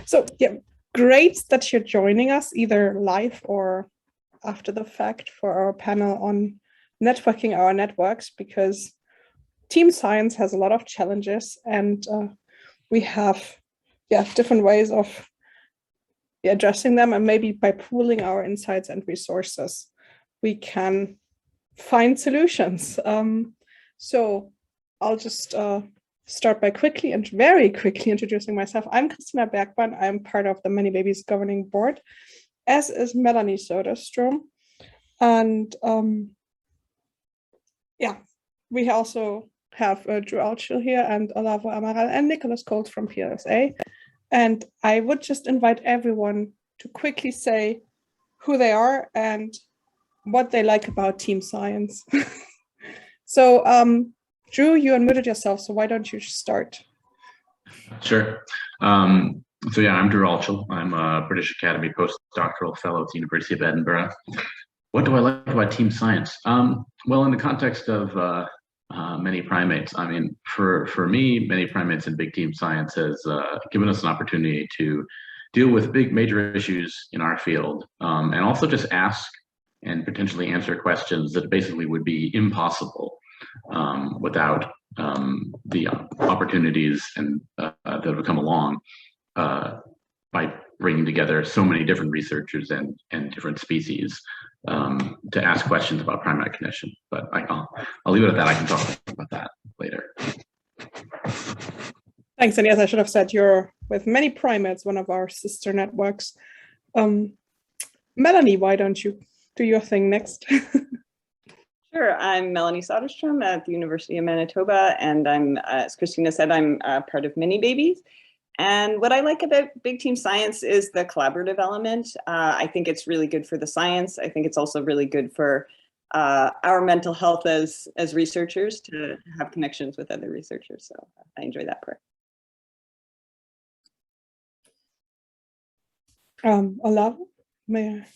So yeah, great that you're joining us either live or after the fact for our panel on networking our networks, because team science has a lot of challenges, and we have different ways of addressing them, and maybe by pooling our insights and resources, we can find solutions. So I'll just start by very quickly introducing myself. I'm Christina Bergmann. I'm part of the ManyBabies governing board, as is Melanie Soderstrom. And we also have Drew Altschul here, and Olava, Amaral, and Nicholas Coles from PSA. And I would just invite everyone to quickly say who they are and what they like about team science. So Drew, you unmuted yourself, so why don't you start? Sure. So yeah, I'm Drew Altschul. I'm a British Academy postdoctoral fellow at the University of Edinburgh. What do I like about team science? Well, in the context of many primates, I mean, for me, many primates and big team science has given us an opportunity to deal with big major issues in our field, and also just ask and potentially answer questions that basically would be impossible without the opportunities and that have come along by bringing together so many different researchers and different species to ask questions about primate cognition. But I'll leave it at that. I can talk about that later. Thanks. And yes, I should have said you're with Many Primates, one of our sister networks. Melanie, why don't you do your thing next? Sure. I'm Melanie Soderstrom at the University of Manitoba, and I'm, as Christina said, I'm part of ManyBabies. And what I like about big team science is the collaborative element. I think it's really good for the science. I think it's also really good for our mental health as researchers to have connections with other researchers. So I enjoy that part. Olava, may I?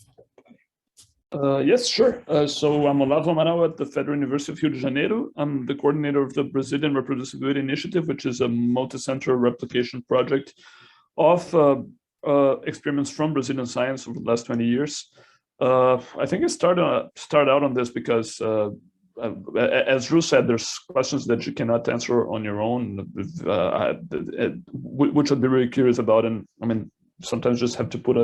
Yes, sure. So I'm Olava Amaral at the Federal University of Rio de Janeiro. I'm the coordinator of the Brazilian Reproducibility Initiative, which is a multi-center replication project of experiments from Brazilian science over the last 20 years. I think I started out on this because, as Drew said, there's questions that you cannot answer on your own, which I'd be really curious about. And I mean, sometimes just have to put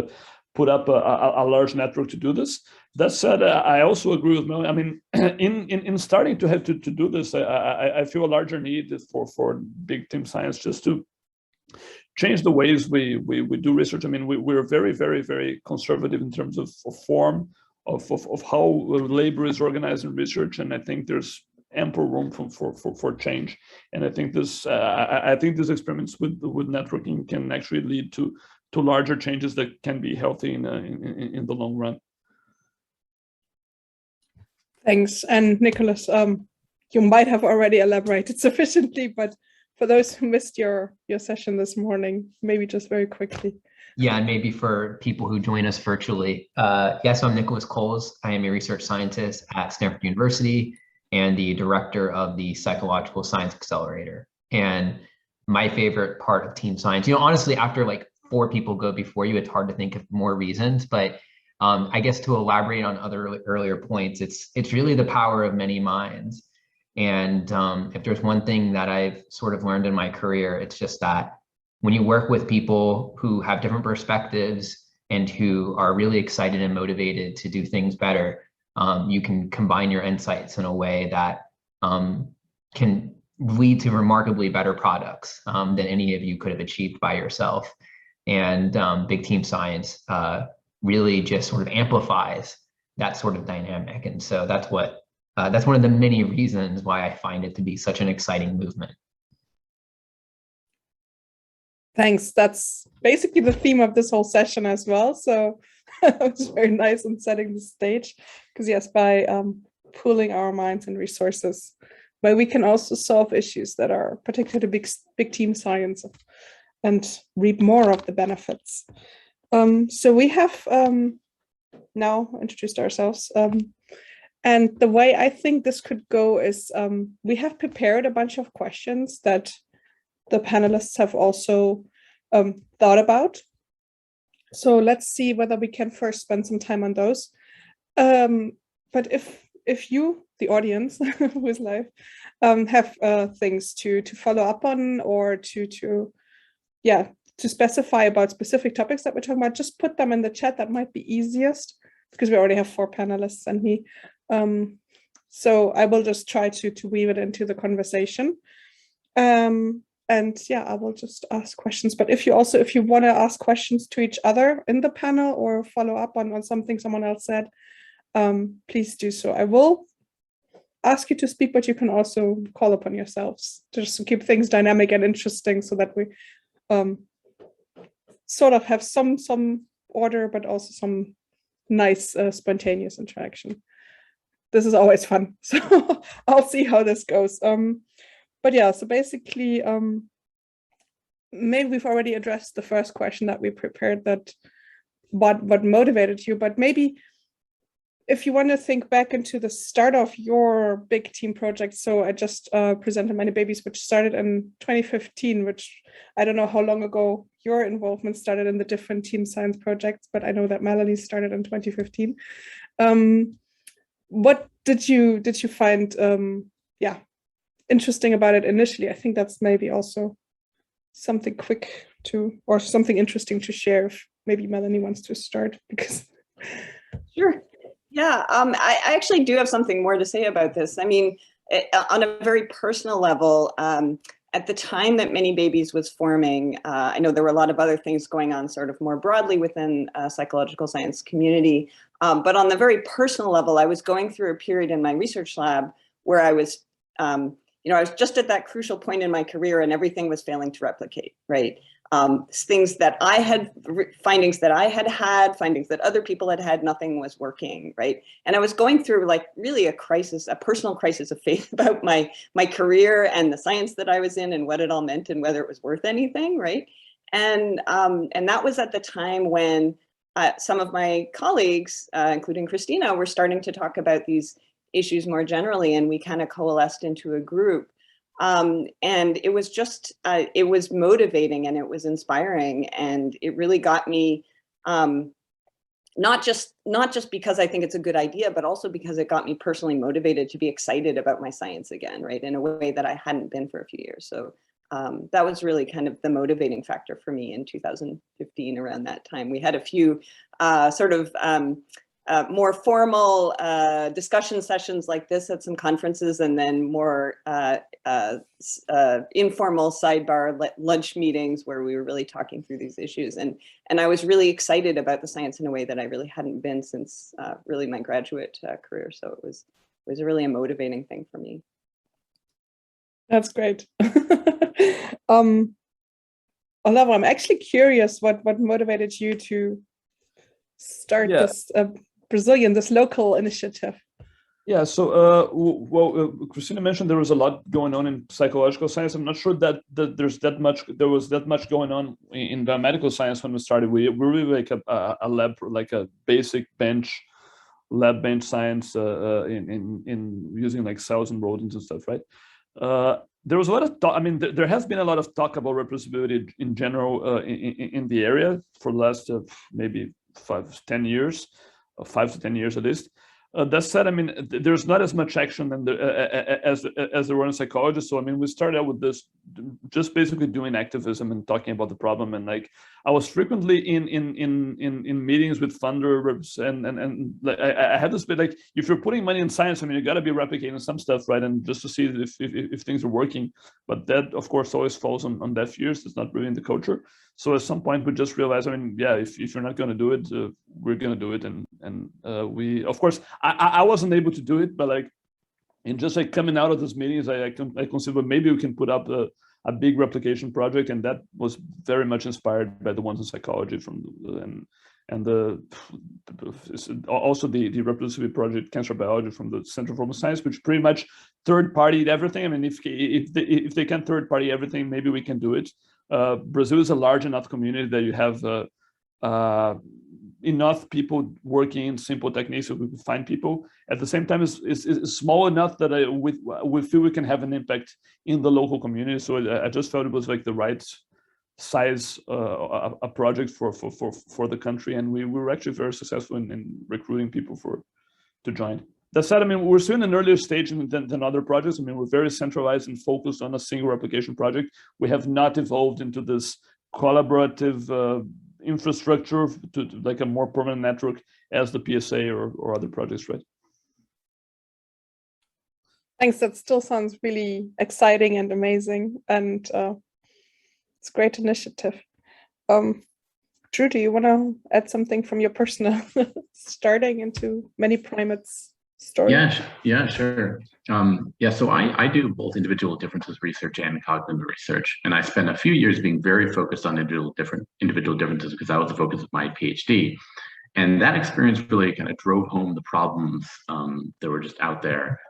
up a large network to do this. That said, I also agree with Melanie. I mean, in starting to have to do this, I feel a larger need for big team science just to change the ways we do research. I mean, we're very, very, very conservative in terms of form, of how labor is organized in research, and I think there's ample room for change. And I think these experiments with networking can actually lead to larger changes that can be healthy in the long run. Thanks. And Nicholas, you might have already elaborated sufficiently, but for those who missed your session this morning, maybe just very quickly. Yeah, and maybe for people who join us virtually. Yes, I'm Nicholas Coles. I am a research scientist at Stanford University and the director of the Psychological Science Accelerator. And my favorite part of team science, honestly, after like 4 people go before you, it's hard to think of more reasons, but I guess to elaborate on other earlier points, it's really the power of many minds. And if there's one thing that I've sort of learned in my career, it's just that when you work with people who have different perspectives and who are really excited and motivated to do things better, you can combine your insights in a way that can lead to remarkably better products than any of you could have achieved by yourself. And big team science really just sort of amplifies that sort of dynamic. And so that's one of the many reasons why I find it to be such an exciting movement. Thanks. That's basically the theme of this whole session as well. So it was very nice in setting the stage, because yes, by pooling our minds and resources, but we can also solve issues that are particularly big team science and reap more of the benefits. So we have now introduced ourselves. And the way I think this could go is we have prepared a bunch of questions that the panelists have also thought about. So let's see whether we can first spend some time on those. But if you, the audience who is live, have things to follow up on, or to specify about specific topics that we're talking about, just put them in the chat. That might be easiest, because we already have 4 panelists and me. So I will just try to weave it into the conversation. And yeah, I will just ask questions. But if you want to ask questions to each other in the panel, or follow up on something someone else said, please do so. I will ask you to speak, but you can also call upon yourselves just to keep things dynamic and interesting, so that we sort of have some order, but also some nice spontaneous interaction. This is always fun, so I'll see how this goes. But yeah, so basically, maybe we've already addressed the first question that we prepared, that what motivated you, but maybe if you want to think back into the start of your big team project. So I just presented ManyBabies, which started in 2015, which I don't know how long ago your involvement started in the different team science projects, but I know that Melanie started in 2015. What did you find interesting about it initially? I think that's maybe also something quick or something interesting to share, if maybe Melanie wants to start, because Sure. Yeah, I actually do have something more to say about this. I mean, on a very personal level, at the time that ManyBabies was forming, I know there were a lot of other things going on sort of more broadly within psychological science community, but on the very personal level, I was going through a period in my research lab where I was, I was just at that crucial point in my career, and everything was failing to replicate, right? Things that I had, findings that I had, findings that other people had, nothing was working, right? And I was going through like really a crisis, a personal crisis of faith about my career and the science that I was in, and what it all meant, and whether it was worth anything, right? And that was at the time when some of my colleagues, including Christina, were starting to talk about these issues more generally, and we kind of coalesced into a group. And it was just, it was motivating, and it was inspiring, and it really got me, not just because I think it's a good idea, but also because it got me personally motivated to be excited about my science again, right? In a way that I hadn't been for a few years. So that was really kind of the motivating factor for me in 2015. Around that time, we had a few more formal discussion sessions like this at some conferences, and then more informal sidebar lunch meetings where we were really talking through these issues. And I was really excited about the science in a way that I really hadn't been since really my graduate career. So it was really a motivating thing for me. That's great. Olava, I'm actually curious what motivated you to start this this local initiative. Yeah, so Christina mentioned there was a lot going on in psychological science. I'm not sure that there was that much going on in biomedical science when we started. We were really like a lab, like a basic lab bench science in using like cells and rodents and stuff, right? There was a lot of talk. I mean, there has been a lot of talk about reproducibility in general in the area for the last maybe 5 to 10 years at least. That said, I mean, there's not as much action as there were in psychology. So I mean, we started out with this, just basically doing activism and talking about the problem. And like, I was frequently in meetings with funders, and like, I had this bit like, if you're putting money in science, I mean, you got to be replicating some stuff, right? And just to see if things are working. But that, of course, always falls on deaf ears. It's not really in the culture. So at some point we just realized, I mean, yeah, if you're not going to do it, we're going to do it. And we, of course, I wasn't able to do it, but like, in just like coming out of those meetings, I consider maybe we can put up a big replication project, and that was very much inspired by the ones in psychology also the reproducibility project, cancer biology from the Center for Science, which pretty much third-partied everything. I mean, if they can third-party everything, maybe we can do it. Brazil is a large enough community that you have enough people working in simple techniques, so we can find people. At the same time, it's small enough that we feel we can have an impact in the local community. So I just felt it was like the right size a project for the country, and we were actually very successful in recruiting people to join. That said, I mean, we're still in an earlier stage than other projects. I mean, we're very centralized and focused on a single replication project. We have not evolved into this collaborative infrastructure to like a more permanent network as the PSA or other projects, right? Thanks. That still sounds really exciting and amazing, and it's a great initiative. Drew, do you want to add something from your personal starting into ManyPrimates story? Yeah, sure. So I do both individual differences research and cognitive research, and I spent a few years being very focused on individual differences because that was the focus of my PhD. And that experience really kind of drove home the problems that were just out there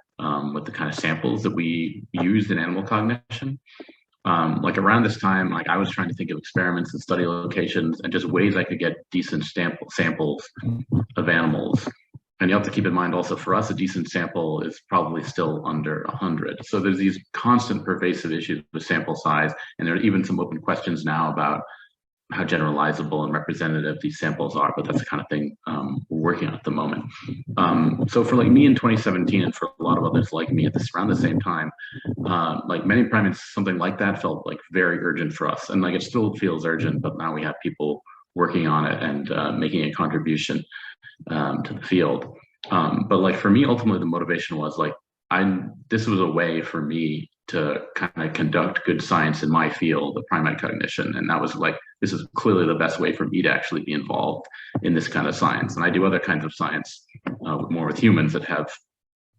with the kind of samples that we used in animal cognition. Like around this time, like I was trying to think of experiments and study locations and just ways I could get decent samples of animals. And you have to keep in mind also for us, a decent sample is probably still under 100. So there's these constant pervasive issues with sample size. And there are even some open questions now about how generalizable and representative these samples are, but that's the kind of thing we're working on at the moment. So for like me in 2017 and for a lot of others like me at around the same time, like ManyPrimates, something like that felt like very urgent for us. And like it still feels urgent, but now we have people working on it and making a contribution to the field. But like for me, ultimately the motivation was like, this was a way for me to kind of conduct good science in my field of primate cognition. And that was like, this is clearly the best way for me to actually be involved in this kind of science. And I do other kinds of science more with humans that have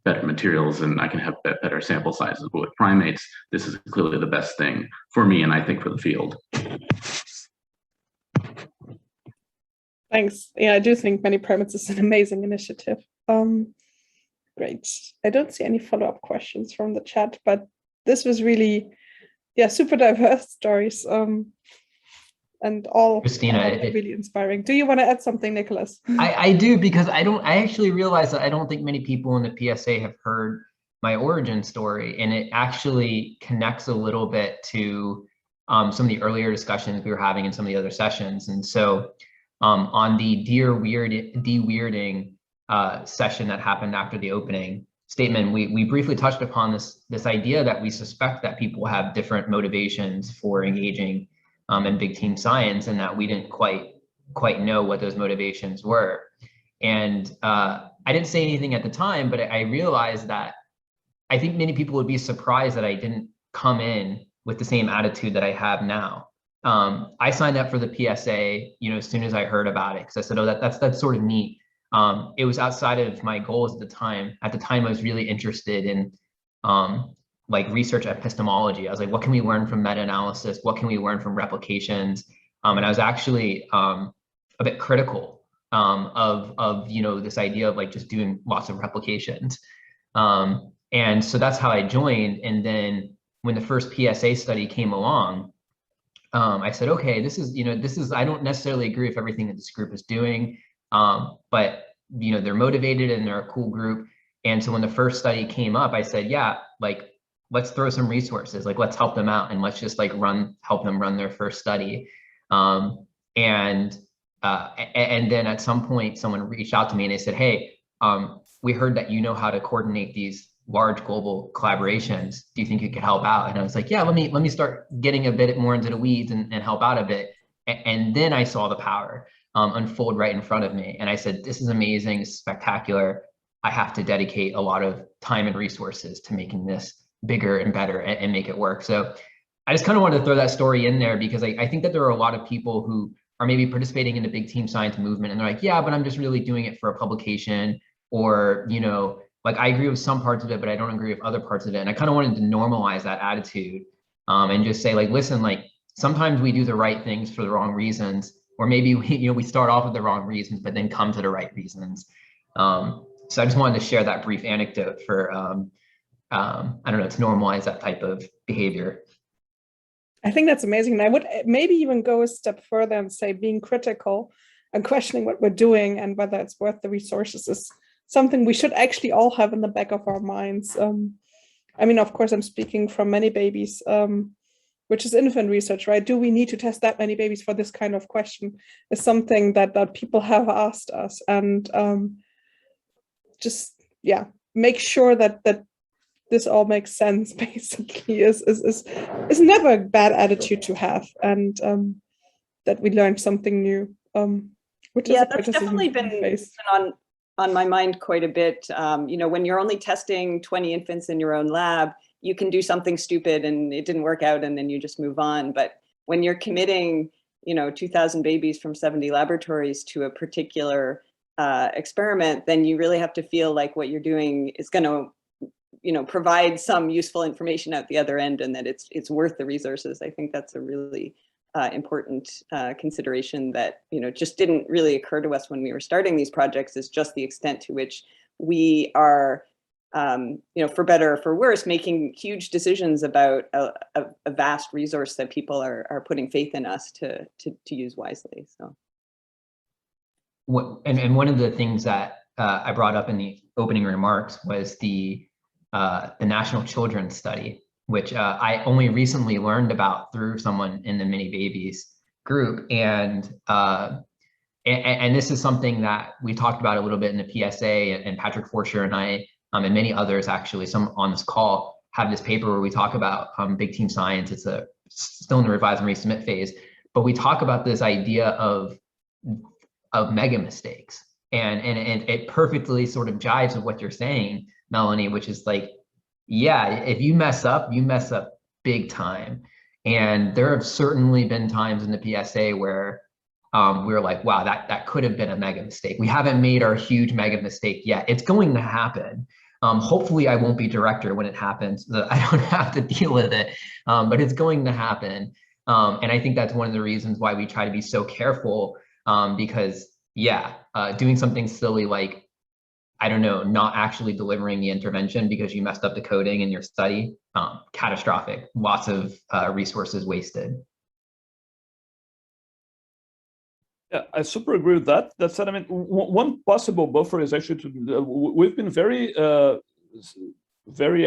better materials and I can have better sample sizes. But with primates, this is clearly the best thing for me and I think for the field. Thanks. Yeah, I do think ManyPrimates is an amazing initiative. Great. I don't see any follow-up questions from the chat, but this was really, super diverse stories. And all Christina, really inspiring. Do you want to add something, Nicholas? I do, because I actually realize that I don't think many people in the PSA have heard my origin story, and it actually connects a little bit to some of the earlier discussions we were having in some of the other sessions. And so on the de-weirding session that happened after the opening statement, we briefly touched upon this idea that we suspect that people have different motivations for engaging in big team science, and that we didn't quite know what those motivations were. And I didn't say anything at the time, but I realized that I think many people would be surprised that I didn't come in with the same attitude that I have now. I signed up for the PSA, as soon as I heard about it, because I said, oh, that's sort of neat. It was outside of my goals at the time. At the time, I was really interested in like research epistemology. I was like, what can we learn from meta-analysis? What can we learn from replications? And I was actually a bit critical of this idea of like just doing lots of replications. And so that's how I joined. And then when the first PSA study came along, I said, okay, this is, I don't necessarily agree with everything that this group is doing, but they're motivated and they're a cool group. And so when the first study came up, I said, yeah, like, let's throw some resources, like let's help them out and let's just like help them run their first study. And then at some point, someone reached out to me and they said, hey, we heard that you know how to coordinate these large global collaborations. Do you think you could help out? And I was like, yeah, let me start getting a bit more into the weeds and help out a bit. And then I saw the power unfold right in front of me. And I said, this is amazing, this is spectacular. I have to dedicate a lot of time and resources to making this bigger and better and make it work. So I just kind of wanted to throw that story in there because I think that there are a lot of people who are maybe participating in the big team science movement and they're like, yeah, but I'm just really doing it for a publication, or, like I agree with some parts of it, but I don't agree with other parts of it. And I kind of wanted to normalize that attitude and just say like, listen, like sometimes we do the right things for the wrong reasons, or maybe we start off with the wrong reasons, but then come to the right reasons. So I just wanted to share that brief anecdote for, I don't know, to normalize that type of behavior. I think that's amazing. And I would maybe even go a step further and say being critical and questioning what we're doing and whether it's worth the resources is something we should actually all have in the back of our minds. I mean, of course, I'm speaking from ManyBabies. which is infant research, right? Do we need to test that many babies for this kind of question, is something that people have asked us. And just, yeah, make sure that this all makes sense, basically, is never a bad attitude to have, and that we learned something new, which is that's definitely been on my mind quite a bit. When you're only testing 20 infants in your own lab, you can do something stupid and it didn't work out and then you just move on. But when you're committing, 2,000 babies from 70 laboratories to a particular experiment, then you really have to feel like what you're doing is going to provide some useful information at the other end, and that it's worth the resources. I think that's a really important consideration that just didn't really occur to us when we were starting these projects, is just the extent to which we are, for better or for worse, making huge decisions about a vast resource that people are putting faith in us to use wisely. So, and one of the things that I brought up in the opening remarks was the National Children's Study, which I only recently learned about through someone in the ManyBabies group. And this is something that we talked about a little bit in the PSA, and Patrick Forscher and I, and many others actually, some on this call, have this paper where we talk about big team science. It's still in the revise and resubmit phase, but we talk about this idea of mega mistakes. And it perfectly sort of jives with what you're saying, Melanie, which is like, yeah, if you mess up big time. And there have certainly been times in the PSA where we were like, wow, that could have been a mega mistake. We haven't made our huge mega mistake yet. It's going to happen. Hopefully I won't be director when it happens, so that I don't have to deal with it, but it's going to happen. And I think that's one of the reasons why we try to be so careful, because doing something silly like, I don't know, not actually delivering the intervention because you messed up the coding in your study, catastrophic, lots of resources wasted. Yeah, I super agree with that. That said, I mean, one possible buffer is actually we've been very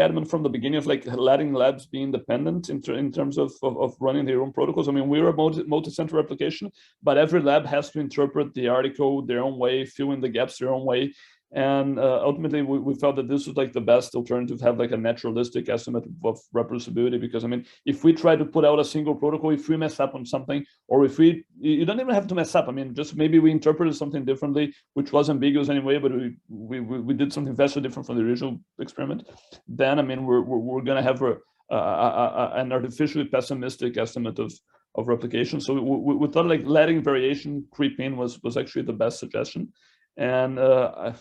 adamant from the beginning of like letting labs be independent in terms of running their own protocols. I mean, we're a multi-center application, but every lab has to interpret the article their own way, fill in the gaps their own way. And ultimately, we felt that this was like the best alternative, have like a naturalistic estimate of reproducibility. Because I mean, if we try to put out a single protocol, if we mess up on something, or if you don't even have to mess up. I mean, just maybe we interpreted something differently, which was ambiguous anyway, but we did something vastly different from the original experiment. Then I mean, we're gonna have an artificially pessimistic estimate of replication. So we thought like letting variation creep in was actually the best suggestion. And I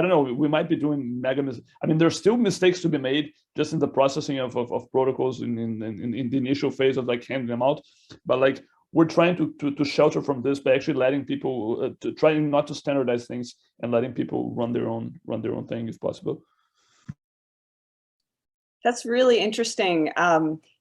don't know, we might be doing I mean, there's still mistakes to be made just in the processing of protocols in the initial phase of like handing them out. But like, we're trying to shelter from this by actually letting people, trying not to standardize things and letting people run their own thing if possible. That's really interesting.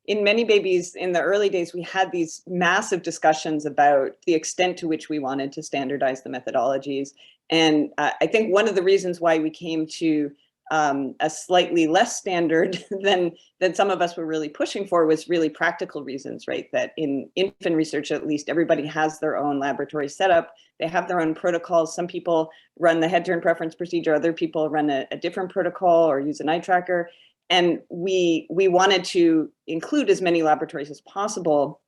In ManyBabies, in the early days, we had these massive discussions about the extent to which we wanted to standardize the methodologies. And I think one of the reasons why we came to a slightly less standard than some of us were really pushing for was really practical reasons, right? That in infant research, at least, everybody has their own laboratory setup. They have their own protocols. Some people run the head turn preference procedure. Other people run a different protocol or use an eye tracker. And we wanted to include as many laboratories as possible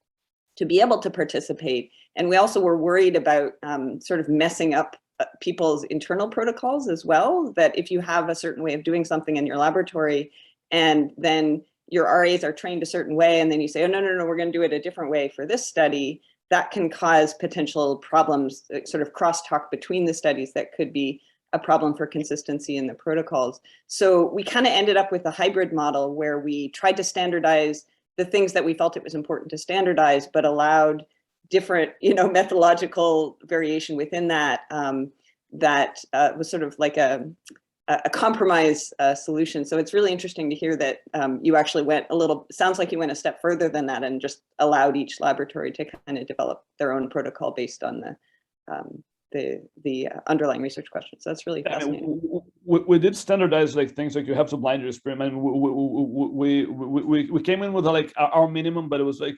to be able to participate. And we also were worried about sort of messing up people's internal protocols as well, that if you have a certain way of doing something in your laboratory and then your RAs are trained a certain way, and then you say, oh, no, we're going to do it a different way for this study, that can cause potential problems, sort of crosstalk between the studies that could be a problem for consistency in the protocols. So we kind of ended up with a hybrid model where we tried to standardize the things that we felt it was important to standardize, but allowed different, methodological variation within that, that was sort of like a compromise solution. So it's really interesting to hear that you actually went sounds like you went a step further than that and just allowed each laboratory to kind of develop their own protocol based on the underlying research questions. So that's really fascinating. we did standardize like things like you have to blind your experiment. We came in with like our minimum, but it was like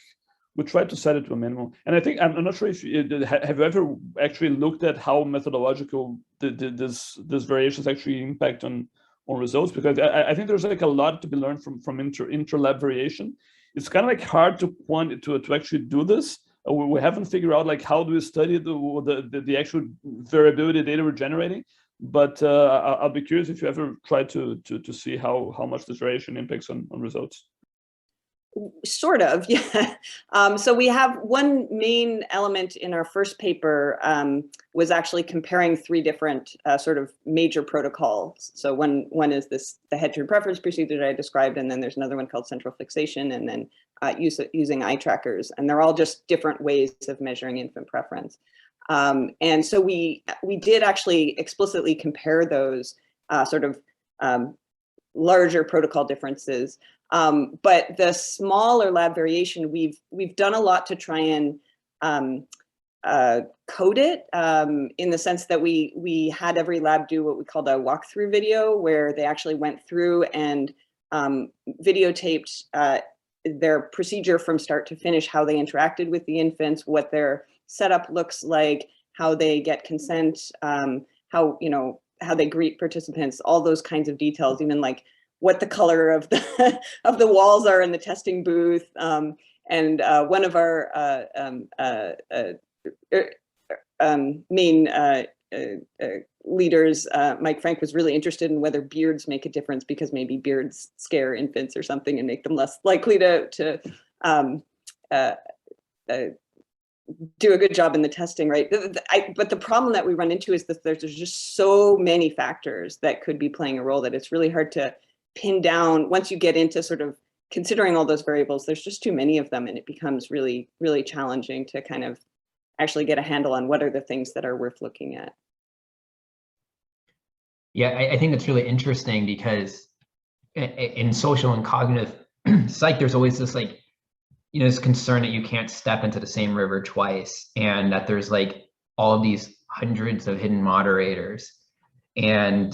we tried to set it to a minimum. And I think I'm not sure if have you ever actually looked at how methodological this variations actually impact on results, because I think there's like a lot to be learned from inter-lab variation. It's kind of like hard to actually do this. We haven't figured out like how do we study the actual variability data we're generating. But I'll be curious if you ever try to see how much this variation impacts on results. Sort of, yeah. So we have one main element in our first paper was actually comparing 3 different sort of major protocols. So one is the head-turn preference procedure that I described, and then there's another one called central fixation, and then using eye trackers, and they're all just different ways of measuring infant preference. And so we did actually explicitly compare those sort of larger protocol differences. But the smaller lab variation, we've done a lot to try and code it in the sense that we had every lab do what we called a walkthrough video, where they actually went through and videotaped their procedure from start to finish, how they interacted with the infants, what their setup looks like, how they get consent, how they greet participants, all those kinds of details, even like what the color of the of the walls are in the testing booth. And one of our main leaders, Mike Frank, was really interested in whether beards make a difference, because maybe beards scare infants or something and make them less likely to do a good job in the testing, right? But the problem that we run into is that there's just so many factors that could be playing a role that it's really hard to pin down. Once you get into sort of considering all those variables, there's just too many of them, and it becomes really, really challenging to kind of actually get a handle on what are the things that are worth looking at. Yeah, I think it's really interesting because in social and cognitive psych, there's always this like, this concern that you can't step into the same river twice, and that there's like all of these hundreds of hidden moderators. And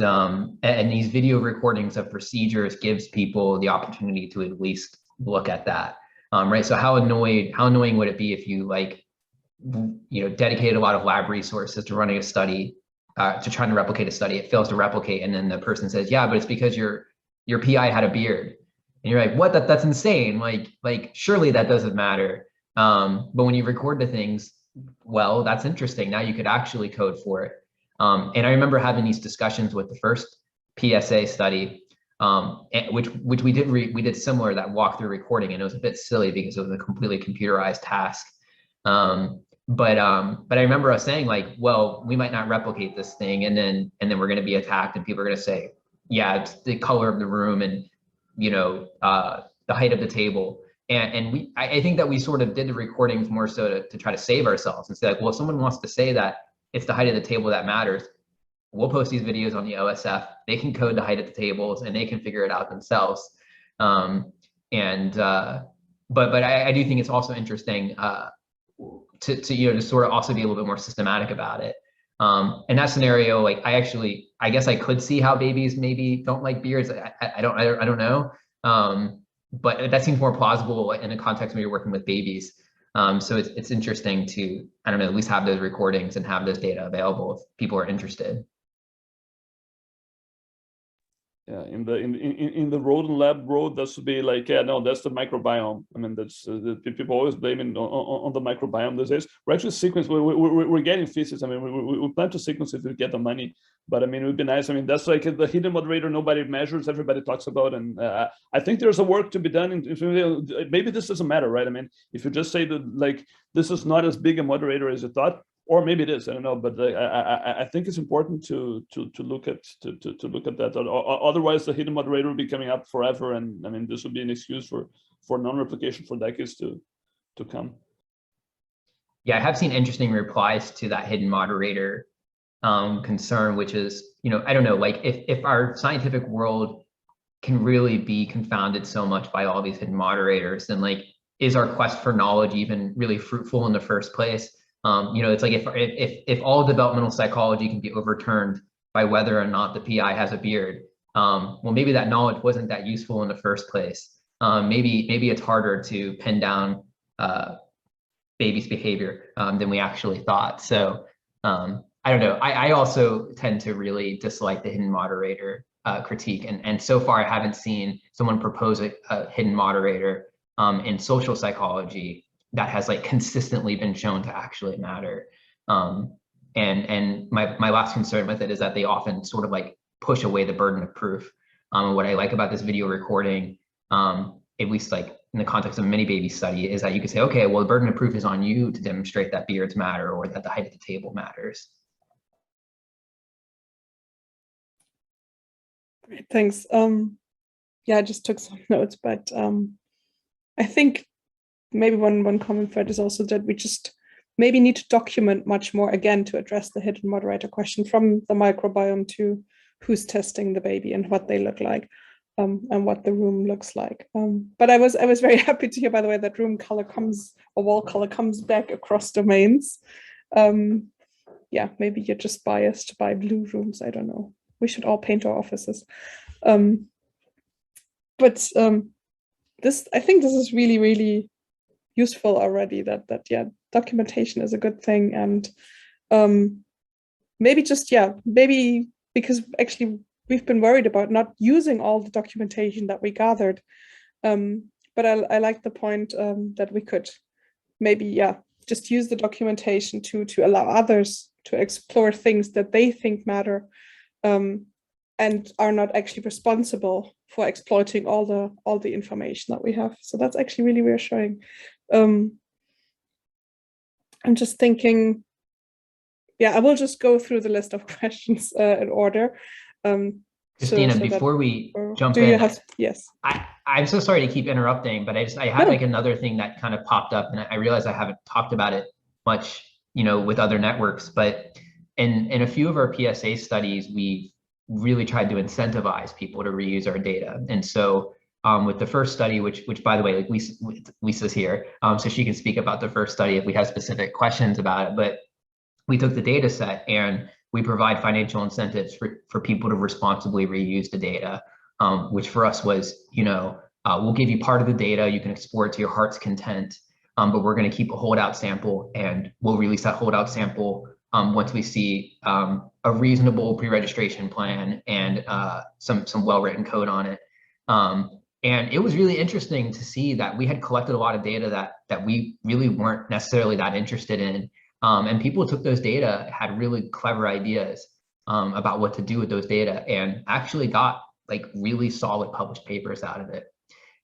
these video recordings of procedures gives people the opportunity to at least look at that, right? So how annoying would it be if you dedicated a lot of lab resources to running a study, to trying to replicate a study, it fails to replicate, and then the person says, yeah, but it's because your PI had a beard, and you're like, what? That's insane. Like surely that doesn't matter. But when you record the things, well, that's interesting. Now you could actually code for it. And I remember having these discussions with the first PSA study, which we did similar, that walkthrough recording, and it was a bit silly because it was a completely computerized task. But I remember us saying like, well, we might not replicate this thing, and then we're going to be attacked, and people are going to say, yeah, it's the color of the room, and the height of the table. And I think that we sort of did the recordings more so to try to save ourselves and say like, well, if someone wants to say that it's the height of the table that matters, we'll post these videos on the OSF. They can code the height of the tables, and they can figure it out themselves. But I do think it's also interesting to sort of also be a little bit more systematic about it. In that scenario, like I guess I could see how babies maybe don't like beards. I don't know. But that seems more plausible in a context where you're working with babies. So it's interesting to, I don't know, at least have those recordings and have those data available if people are interested. Yeah, in the rodent lab world, that should be like, yeah, no, that's the microbiome. I mean, that's people always blaming on the microbiome these days. We're actually we're getting feces. I mean, we plan to sequence if we get the money, but I mean, it would be nice. I mean, that's like the hidden moderator nobody measures, everybody talks about, and I think there's a work to be done. Maybe this doesn't matter, right? I mean, if you just say that like this is not as big a moderator as you thought, or maybe it is, I don't know, but I think it's important to look at that. Otherwise, the hidden moderator will be coming up forever, and I mean, this would be an excuse for non-replication for decades to come. Yeah, I have seen interesting replies to that hidden moderator concern, which is, I don't know, like if our scientific world can really be confounded so much by all these hidden moderators, then like, is our quest for knowledge even really fruitful in the first place? It's like if all developmental psychology can be overturned by whether or not the PI has a beard. Well, maybe that knowledge wasn't that useful in the first place. Maybe it's harder to pin down baby's behavior than we actually thought. So I don't know. I also tend to really dislike the hidden moderator critique, and so far I haven't seen someone propose a hidden moderator in social psychology that has like consistently been shown to actually matter. And my last concern with it is that they often sort of like push away the burden of proof. And what I like about this video recording, at least like in the context of a ManyBabies study, is that you can say, okay, well, the burden of proof is on you to demonstrate that beards matter or that the height of the table matters. Great, thanks. Yeah, I just took some notes, but I think maybe one common thread is also that we just maybe need to document much more, again, to address the hidden moderator question, from the microbiome to who's testing the baby and what they look like, and what the room looks like. But I was very happy to hear, by the way, that room color comes, or wall color comes back across domains. Yeah, maybe you're just biased by blue rooms. I don't know. We should all paint our offices. But I think this is really, really useful already, that yeah, documentation is a good thing. And maybe because actually we've been worried about not using all the documentation that we gathered. But I like the point that we could maybe, yeah, just use the documentation to allow others to explore things that they think matter, and are not actually responsible for exploiting all the information that we have. So that's actually really reassuring. I'm just thinking, yeah, I will just go through the list of questions in order. Christina, before we jump in, yes. I'm so sorry to keep interrupting, but I had like another thing that kind of popped up, and I realize I haven't talked about it much, with other networks, but in a few of our PSA studies, we've really tried to incentivize people to reuse our data. And so with the first study, which by the way, like Lisa's here, so she can speak about the first study if we have specific questions about it, but we took the data set and we provide financial incentives for people to responsibly reuse the data, which for us was, we'll give you part of the data, you can explore it to your heart's content, but we're going to keep a holdout sample, and we'll release that holdout sample once we see a reasonable pre-registration plan and some well-written code on it. And it was really interesting to see that we had collected a lot of data that we really weren't necessarily that interested in. And people took those data, had really clever ideas about what to do with those data, and actually got like really solid published papers out of it.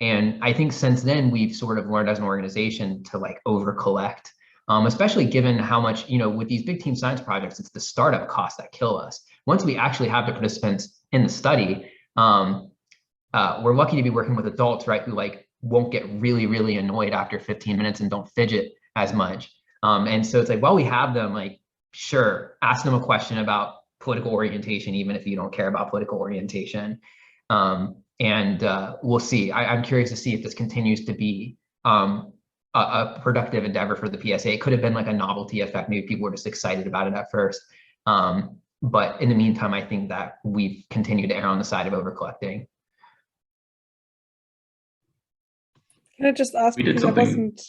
And I think since then, we've sort of learned as an organization to like over collect, especially given how much, with these big team science projects, it's the startup costs that kill us. Once we actually have the participants in the study, we're lucky to be working with adults, right, who like won't get really, really annoyed after 15 minutes and don't fidget as much. And so it's like, while we have them, like, sure, ask them a question about political orientation, even if you don't care about political orientation. And we'll see. I'm curious to see if this continues to be a productive endeavor for the PSA. It could have been like a novelty effect. Maybe people were just excited about it at first. But in the meantime, I think that we've continued to err on the side of over collecting. Can I just ask, because I wasn't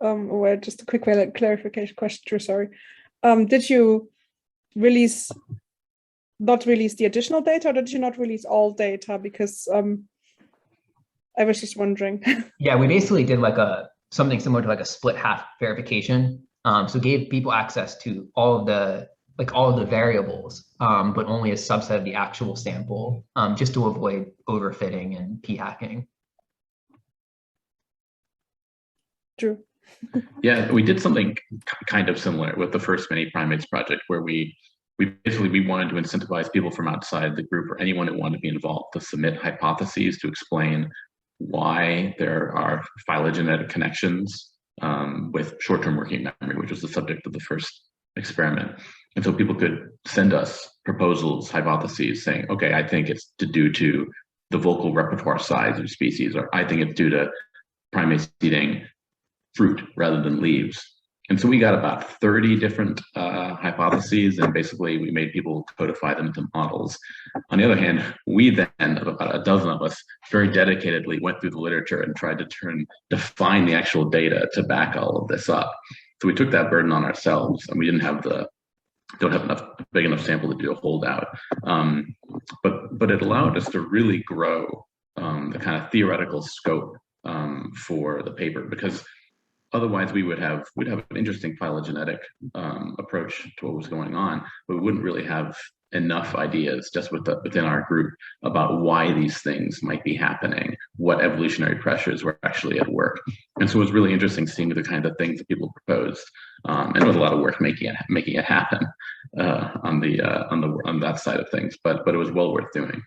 aware, just a quick clarification question, Drew, sorry. Did you not release the additional data, or did you not release all data? Because I was just wondering. Yeah, we basically did like something similar to like a split half verification. So gave people access to all of the variables, but only a subset of the actual sample, just to avoid overfitting and p-hacking. Drew. Yeah, we did something kind of similar with the first Primates project, where we wanted to incentivize people from outside the group, or anyone who wanted to be involved, to submit hypotheses to explain why there are phylogenetic connections with short-term working memory, which was the subject of the first experiment. And so people could send us proposals, hypotheses, saying, okay, I think it's due to the vocal repertoire size of species, or I think it's due to primates eating fruit rather than leaves. And so we got about 30 different hypotheses, and basically we made people codify them into models. On the other hand, we then, about a dozen of us, very dedicatedly went through the literature and tried to define the actual data to back all of this up. So we took that burden on ourselves, and we don't have enough big enough sample to do a holdout. But it allowed us to really grow the kind of theoretical scope for the paper, because otherwise we'd have an interesting phylogenetic approach to what was going on, but we wouldn't really have enough ideas just within our group about why these things might be happening, what evolutionary pressures were actually at work. And so it was really interesting seeing the kind of things that people proposed, and it was a lot of work making it happen on that side of things, but it was well worth doing.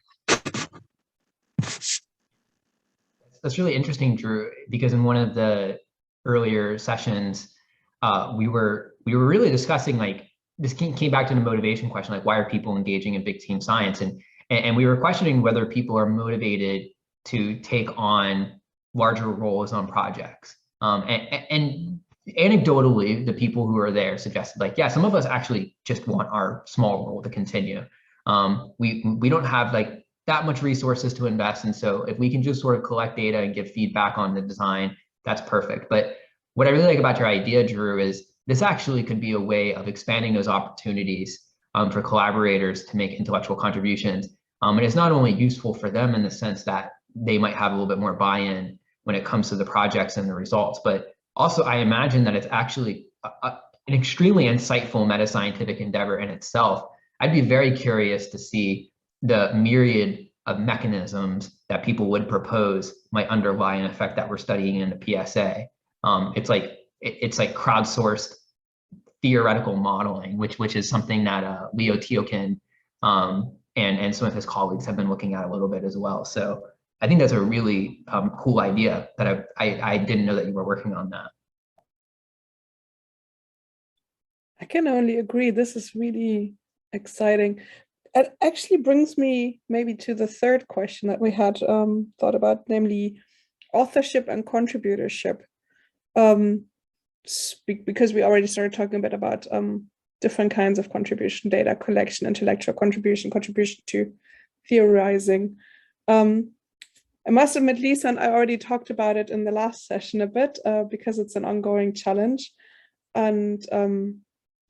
That's really interesting, Drew, because in one of the earlier sessions, we were really discussing, like, this came back to the motivation question, like, why are people engaging in big team science? And we were questioning whether people are motivated to take on larger roles on projects. And anecdotally, the people who are there suggested, like, yeah, some of us actually just want our small role to continue. We don't have like that much resources to invest. And so if we can just sort of collect data and give feedback on the design, that's perfect. But what I really like about your idea, Drew, is this actually could be a way of expanding those opportunities for collaborators to make intellectual contributions. And it's not only useful for them in the sense that they might have a little bit more buy-in when it comes to the projects and the results, but also I imagine that it's actually an extremely insightful meta-scientific endeavor in itself. I'd be very curious to see the myriad of mechanisms that people would propose might underlie an effect that we're studying in the PSA. It's like crowdsourced theoretical modeling, which is something that Leo Tiokin and some of his colleagues have been looking at a little bit as well. So I think that's a really cool idea that I didn't know that you were working on that. I can only agree. This is really exciting. It actually brings me maybe to the third question that we had thought about, namely authorship and contributorship. Because we already started talking a bit about different kinds of contribution, data collection, intellectual contribution to theorizing. I must admit, Lisa and I already talked about it in the last session a bit because it's an ongoing challenge. And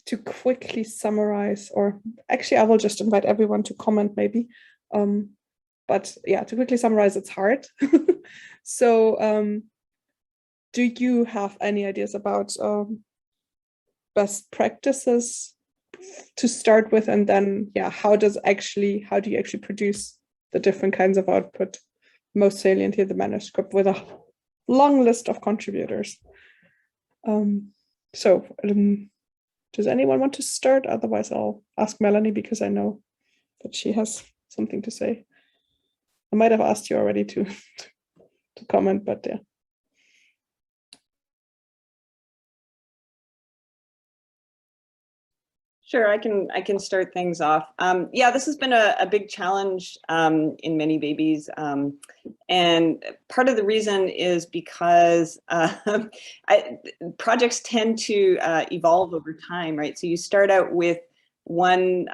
to quickly summarize, or actually I will just invite everyone to comment maybe. But yeah, to quickly summarize, it's hard. So do you have any ideas about best practices to start with? And then, yeah, how do you actually produce the different kinds of output? Most salient here, the manuscript with a long list of contributors. Does anyone want to start? Otherwise, I'll ask Melanie because I know that she has something to say. I might have asked you already to comment, but yeah. Sure, I can start things off. Yeah, this has been a big challenge in ManyBabies, and part of the reason is because projects tend to evolve over time, right? So you start out with one,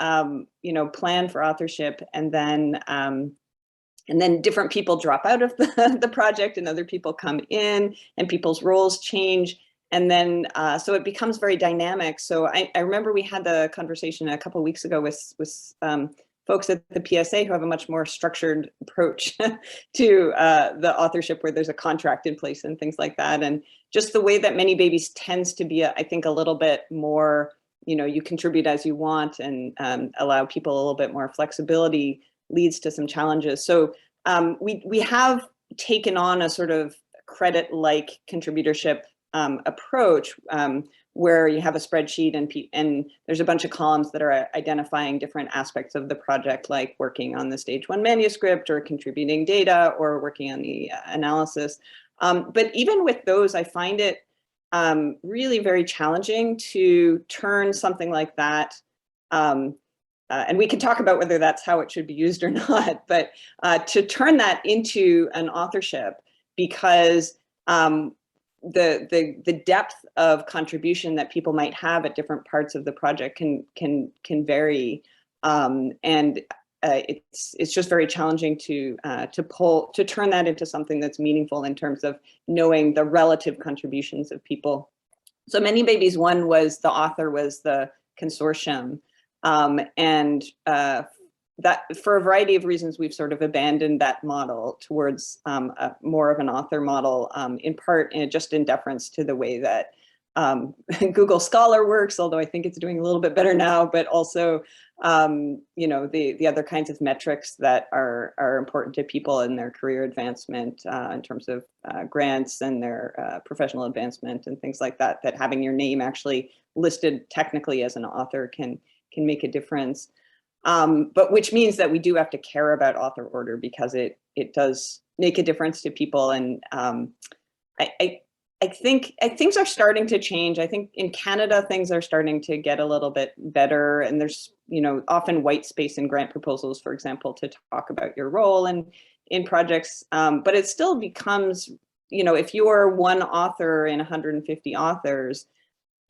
plan for authorship, and then different people drop out of the project, and other people come in, and people's roles change. And then, so it becomes very dynamic. So I remember we had the conversation a couple of weeks ago with folks at the PSA who have a much more structured approach to the authorship, where there's a contract in place and things like that. And just the way that ManyBabies tends to be, I think, a little bit more, you contribute as you want and allow people a little bit more flexibility leads to some challenges. So we have taken on a sort of credit-like contributorship approach where you have a spreadsheet and there's a bunch of columns that are identifying different aspects of the project, like working on the stage 1 manuscript or contributing data or working on the analysis. But even with those, I find it really very challenging to turn something like that. And we can talk about whether that's how it should be used or not, but to turn that into an authorship, because the depth of contribution that people might have at different parts of the project can vary, and it's just very challenging to turn that into something that's meaningful in terms of knowing the relative contributions of people. So ManyBabies one was the author was the consortium, and that for a variety of reasons we've sort of abandoned that model towards more of an author model, in part just in deference to the way that Google Scholar works, although I think it's doing a little bit better now, but also you know, the other kinds of metrics that are important to people in their career advancement, in terms of grants and their professional advancement and things like that, that having your name actually listed technically as an author can make a difference. But which means that we do have to care about author order, because it does make a difference to people. And I think things are starting to change. I think in Canada, things are starting to get a little bit better, and there's, you know, often white space in grant proposals, for example, to talk about your role in projects. But it still becomes, you know, if you're one author in 150 authors,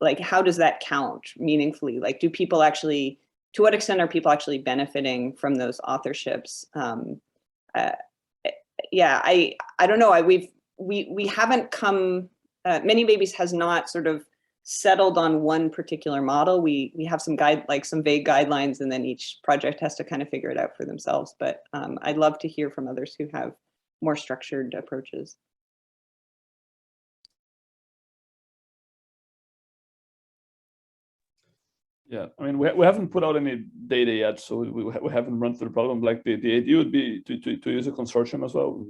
like, how does that count meaningfully? Like, do people actually, to what extent are people actually benefiting from those authorships? Yeah, I don't know. We haven't come. ManyBabies has not sort of settled on one particular model. We have some some vague guidelines, and then each project has to kind of figure it out for themselves. But I'd love to hear from others who have more structured approaches. Yeah, I mean, we haven't put out any data yet, so we haven't run through the problem. Like the idea would be to use a consortium as well.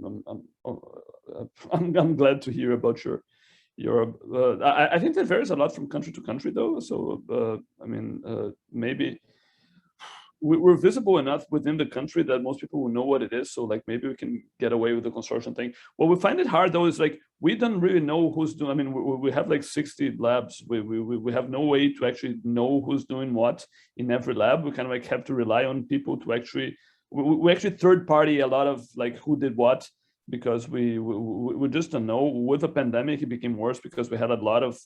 I'm glad to hear about your. I think that varies a lot from country to country, though. So I mean, maybe we're visible enough within the country that most people will know what it is. So like maybe we can get away with the consortium thing. What we find it hard though is like we don't really know who's doing. I mean, we have like 60 labs. We have no way to actually know who's doing what in every lab. We kind of like have to rely on people to actually. We actually third party a lot of like who did what, because we just don't know. With the pandemic, it became worse because we had a lot of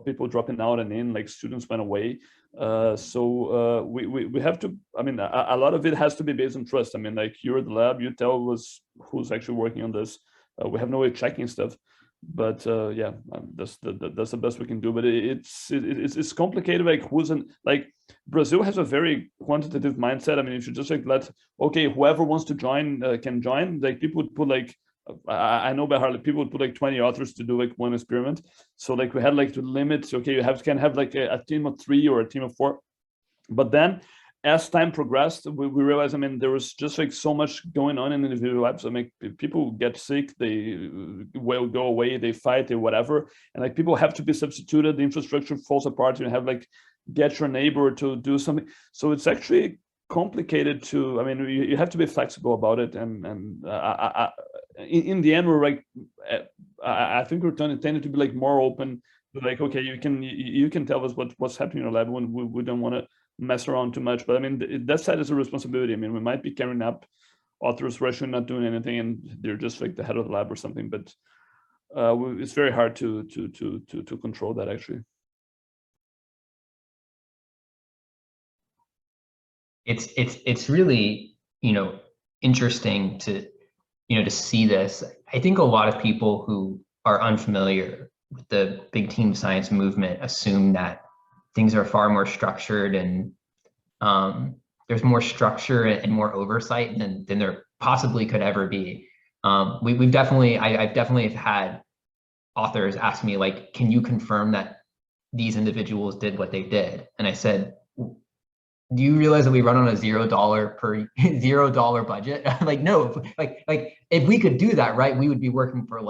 people dropping out and in, like students went away. So we have to, I mean, a lot of it has to be based on trust. I mean, like you're the lab, you tell us who's actually working on this. We have no way of checking stuff, but yeah, that's the best we can do. But it's complicated. Like who's in, like Brazil has a very quantitative mindset. I mean, if you just like okay, whoever wants to join can join. Like people would put like, I know by heart, people would put like 20 authors to do like one experiment. So like we had like to limit, okay, you can have like a team of 3 or a team of 4. But then as time progressed, we realized, I mean, there was just like so much going on in individual labs. I mean, people get sick, they will go away, they fight, they whatever. And like people have to be substituted, the infrastructure falls apart, you have like get your neighbor to do something. So it's actually complicated to, I mean, you have to be flexible about it. And in the end, we're like, I think we're tending to be like more open, like, okay, you can tell us what's happening in your lab when we don't want to mess around too much. But I mean, that side is a responsibility. I mean, we might be carrying up authors who are actually not doing anything and they're just like the head of the lab or something, but it's very hard to control that actually. It's really, you know, interesting to, you know, to see this. I think a lot of people who are unfamiliar with the big team science movement assume that things are far more structured and there's more structure and more oversight than there possibly could ever be. I've definitely had authors ask me like, can you confirm that these individuals did what they did? And I said, do you realize that we run on a $0 budget? Like, no, like if we could do that, right, we would be working for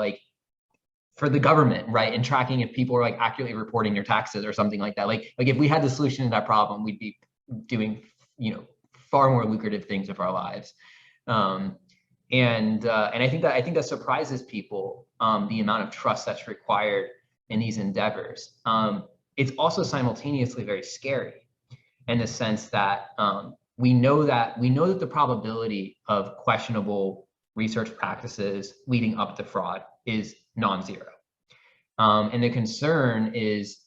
the government, right, and tracking if people are like accurately reporting their taxes or something like that. Like if we had the solution to that problem, we'd be doing, you know, far more lucrative things with our lives. And I think that surprises people, the amount of trust that's required in these endeavors. It's also simultaneously very scary, in the sense that we know that the probability of questionable research practices leading up to fraud is non-zero. And the concern is,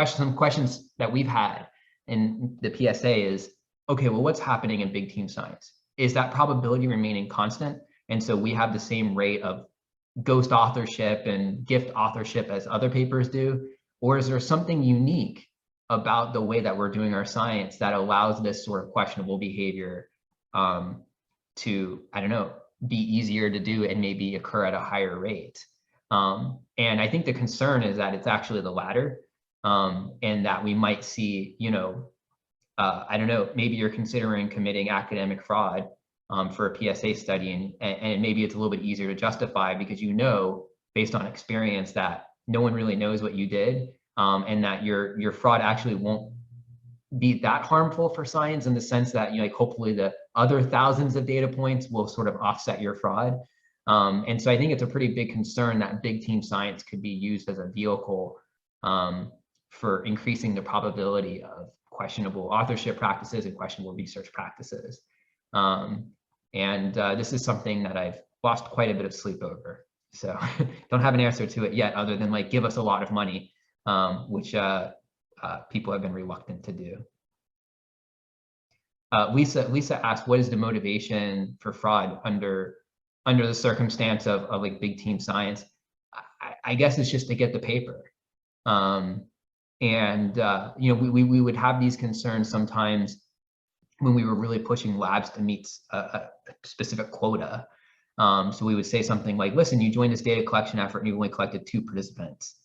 some questions that we've had in the PSA is, okay, well, what's happening in big team science? Is that probability remaining constant? And so we have the same rate of ghost authorship and gift authorship as other papers do? Or is there something unique about the way that we're doing our science that allows this sort of questionable behavior to, I don't know, be easier to do and maybe occur at a higher rate? And I think the concern is that it's actually the latter, and that we might see, I don't know, maybe you're considering committing academic fraud for a PSA study, and maybe it's a little bit easier to justify because based on experience, that no one really knows what you did, and that your fraud actually won't be that harmful for science in the sense that hopefully the other thousands of data points will sort of offset your fraud. And so I think it's a pretty big concern that big team science could be used as a vehicle for increasing the probability of questionable authorship practices and questionable research practices. This is something that I've lost quite a bit of sleep over. So don't have an answer to it yet, other than give us a lot of money, which people have been reluctant to do. Lisa asked, what is the motivation for fraud under the circumstance of big team science? I guess it's just to get the paper. We would have these concerns sometimes when we were really pushing labs to meet a specific quota. So we would say something like, listen, you joined this data collection effort and you only collected 2 participants.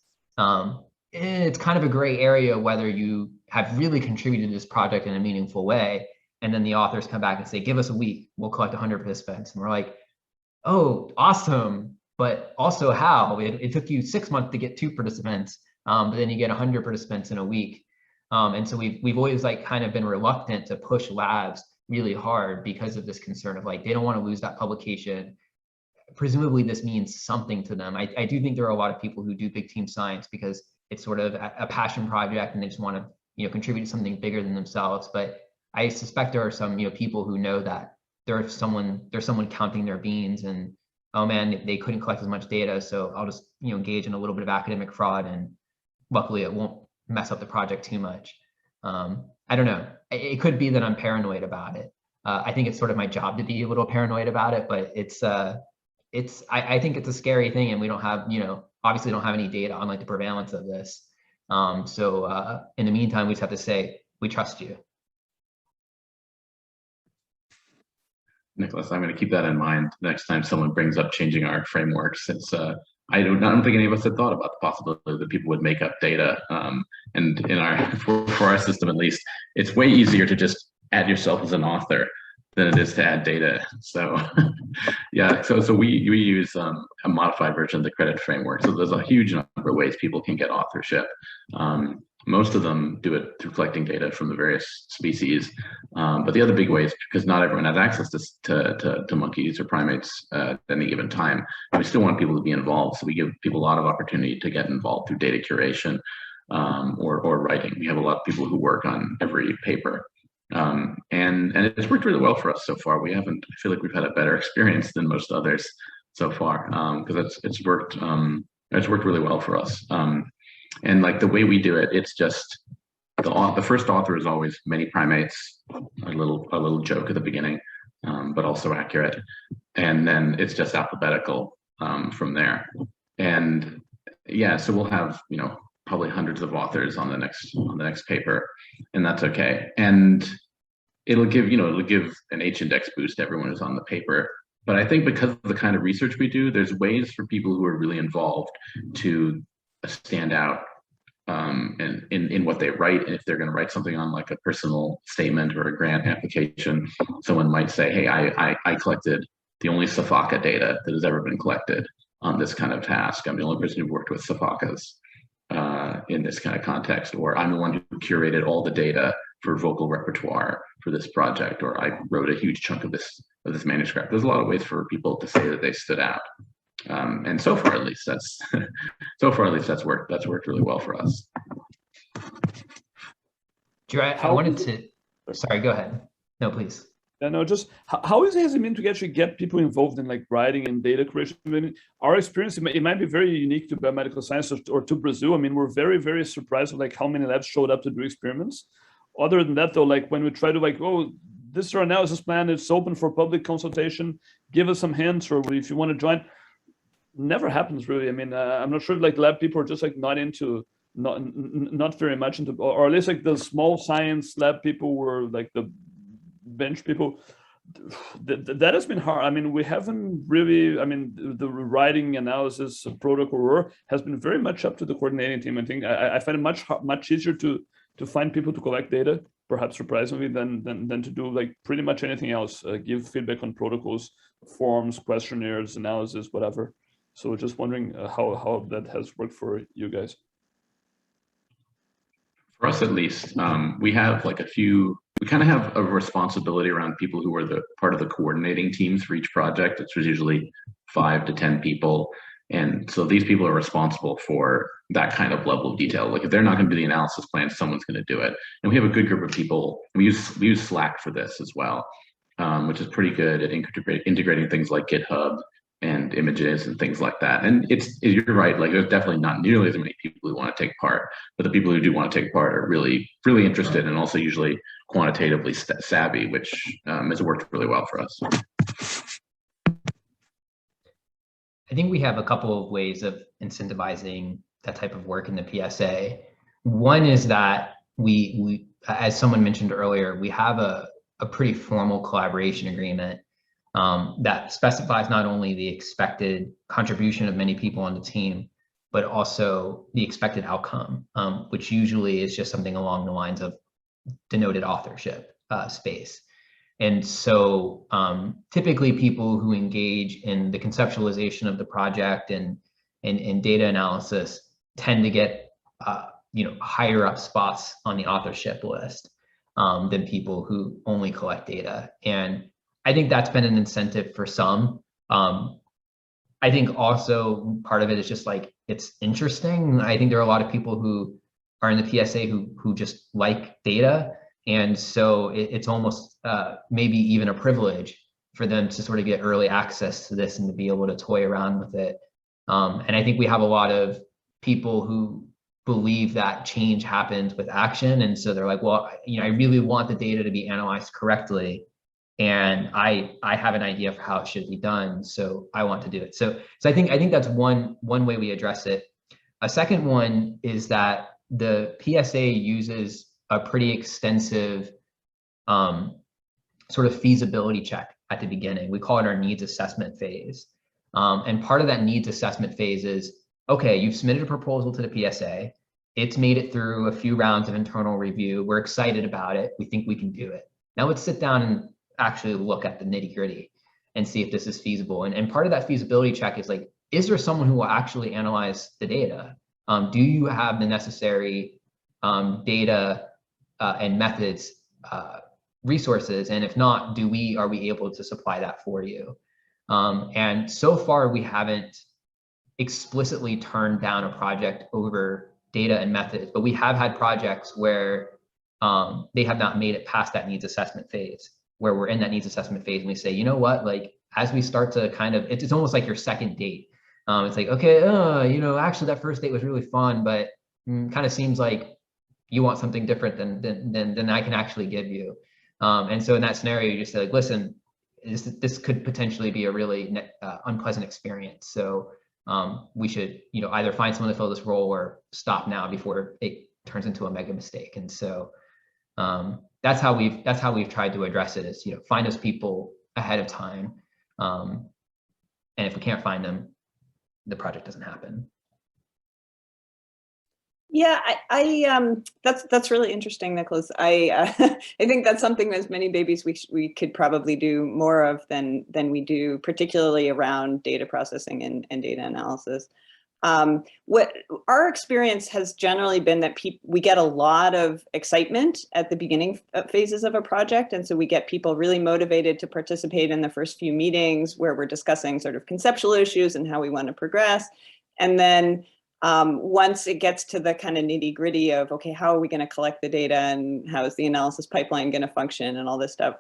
It's kind of a gray area whether you have really contributed to this project in a meaningful way. And then the authors come back and say, give us a week, we'll collect 100 participants. And we're like, oh, awesome. But also how? It took you 6 months to get 2 participants, but then you get 100 participants in a week. And so we've always kind of been reluctant to push labs really hard because of this concern of they don't want to lose that publication. Presumably this means something to them. I do think there are a lot of people who do big team science because it's sort of a passion project and they just want to contribute to something bigger than themselves. But I suspect there are some people who know that there's someone counting their beans and, oh man, they couldn't collect as much data, so I'll just engage in a little bit of academic fraud, and luckily it won't mess up the project too much. I don't know. It could be that I'm paranoid about it. I think it's sort of my job to be a little paranoid about it, but I think it's a scary thing, and we don't have, obviously don't have any data on the prevalence of this. So in the meantime, we just have to say, we trust you. Nicholas, I'm going to keep that in mind next time someone brings up changing our frameworks. It's I don't think any of us had thought about the possibility that people would make up data. And in for our system at least, it's way easier to just add yourself as an author than it is to add data. So yeah, so we use a modified version of the credit framework. So there's a huge number of ways people can get authorship. Most of them do it through collecting data from the various species. But the other big way is because not everyone has access to monkeys or primates at any given time. We still want people to be involved. So we give people a lot of opportunity to get involved through data curation or writing. We have a lot of people who work on every paper. And it's worked really well for us so far. I feel like we've had a better experience than most others so far, because it's worked really well for us. And the way we do it, it's just the first author is always many primates, a little joke at the beginning, but also accurate. And then it's just alphabetical from there. And yeah, so we'll have probably hundreds of authors on the next paper, and that's okay. And it'll give an H-index boost to everyone who's on the paper. But I think because of the kind of research we do, there's ways for people who are really involved to stand out in what they write. And if they're going to write something on a personal statement or a grant application, someone might say, hey, I collected the only SAFACA data that has ever been collected on this kind of task. I'm the only person who worked with SAFACAs in this kind of context, or I'm the one who curated all the data for vocal repertoire for this project, or I wrote a huge chunk of this manuscript. There's a lot of ways for people to say that they stood out. And so far, at least that's worked really well for us. Drew, I wanted to, sorry, go ahead. No, please. Yeah, no, just how easy has it been to actually get people involved in like writing and data creation? I mean, our experience, it might be very unique to biomedical science or to Brazil. I mean, we're very, very surprised with like how many labs showed up to do experiments. Other than that, though, like when we try to like, oh, this is our analysis plan, it's open for public consultation, give us some hints, or if you want to join, never happens really. I mean, I'm not sure if like lab people are just like not very much into, or at least like the small science lab people were like the bench people. That has been hard. I mean, we haven't really, I mean, the writing analysis protocol has been very much up to the coordinating team. I think I find it much easier to find people to collect data, perhaps surprisingly, than to do like pretty much anything else, give feedback on protocols, forms, questionnaires, analysis, whatever. So just wondering how that has worked for you guys. For us, at least, we have like we kind of have a responsibility around people who are the part of the coordinating teams for each project. It's usually 5 to 10 people. And so these people are responsible for that kind of level of detail. Like if they're not going to do the analysis plan, someone's going to do it. And we have a good group of people. We use Slack for this as well, which is pretty good at integrating things like GitHub and images and things like that. And you're right, like there's definitely not nearly as many people who want to take part, but the people who do want to take part are really, really interested and also usually quantitatively savvy, which has worked really well for us. I think we have a couple of ways of incentivizing that type of work in the PSA. One is that we as someone mentioned earlier, we have a pretty formal collaboration agreement that specifies not only the expected contribution of many people on the team, but also the expected outcome, which usually is just something along the lines of denoted authorship space. And so typically people who engage in the conceptualization of the project and data analysis tend to get higher up spots on the authorship list than people who only collect data. And I think that's been an incentive for some. I think also part of it is just like, it's interesting. I think there are a lot of people who are in the PSA who just like data. And so it's almost maybe even a privilege for them to sort of get early access to this and to be able to toy around with it. And I think we have a lot of people who believe that change happens with action. And so they're like, well, I really want the data to be analyzed correctly. And I have an idea for how it should be done, so I want to do it. So I think that's one way we address it. A second one is that the PSA uses a pretty extensive sort of feasibility check at the beginning. We call it our needs assessment phase. And part of that needs assessment phase is, okay, you've submitted a proposal to the PSA. It's made it through a few rounds of internal review. We're excited about it. We think we can do it. Now let's sit down and actually look at the nitty gritty and see if this is feasible. And part of that feasibility check is like, is there someone who will actually analyze the data? Do you have the necessary data and methods, resources? And if not, are we able to supply that for you? And so far we haven't explicitly turned down a project over data and methods, but we have had projects where they have not made it past that needs assessment phase, where we're in that needs assessment phase and we say, you know what, like as we start to kind of, it's almost like your second date. It's like, okay, actually that first date was really fun, but kind of seems like you want something different than I can actually give you. And so in that scenario, you just say like, listen, this could potentially be a really unpleasant experience. So we should, either find someone to fill this role or stop now before it turns into a mega mistake. And so that's how we've tried to address it, is find those people ahead of time, and if we can't find them, the project doesn't happen. Yeah, that's really interesting, Nicholas. I think that's something as ManyBabies we could probably do more of than we do, particularly around data processing and data analysis. What our experience has generally been that we get a lot of excitement at the beginning phases of a project. And so we get people really motivated to participate in the first few meetings where we're discussing sort of conceptual issues and how we want to progress. And then once it gets to the kind of nitty gritty of, okay, how are we going to collect the data and how is the analysis pipeline going to function and all this stuff,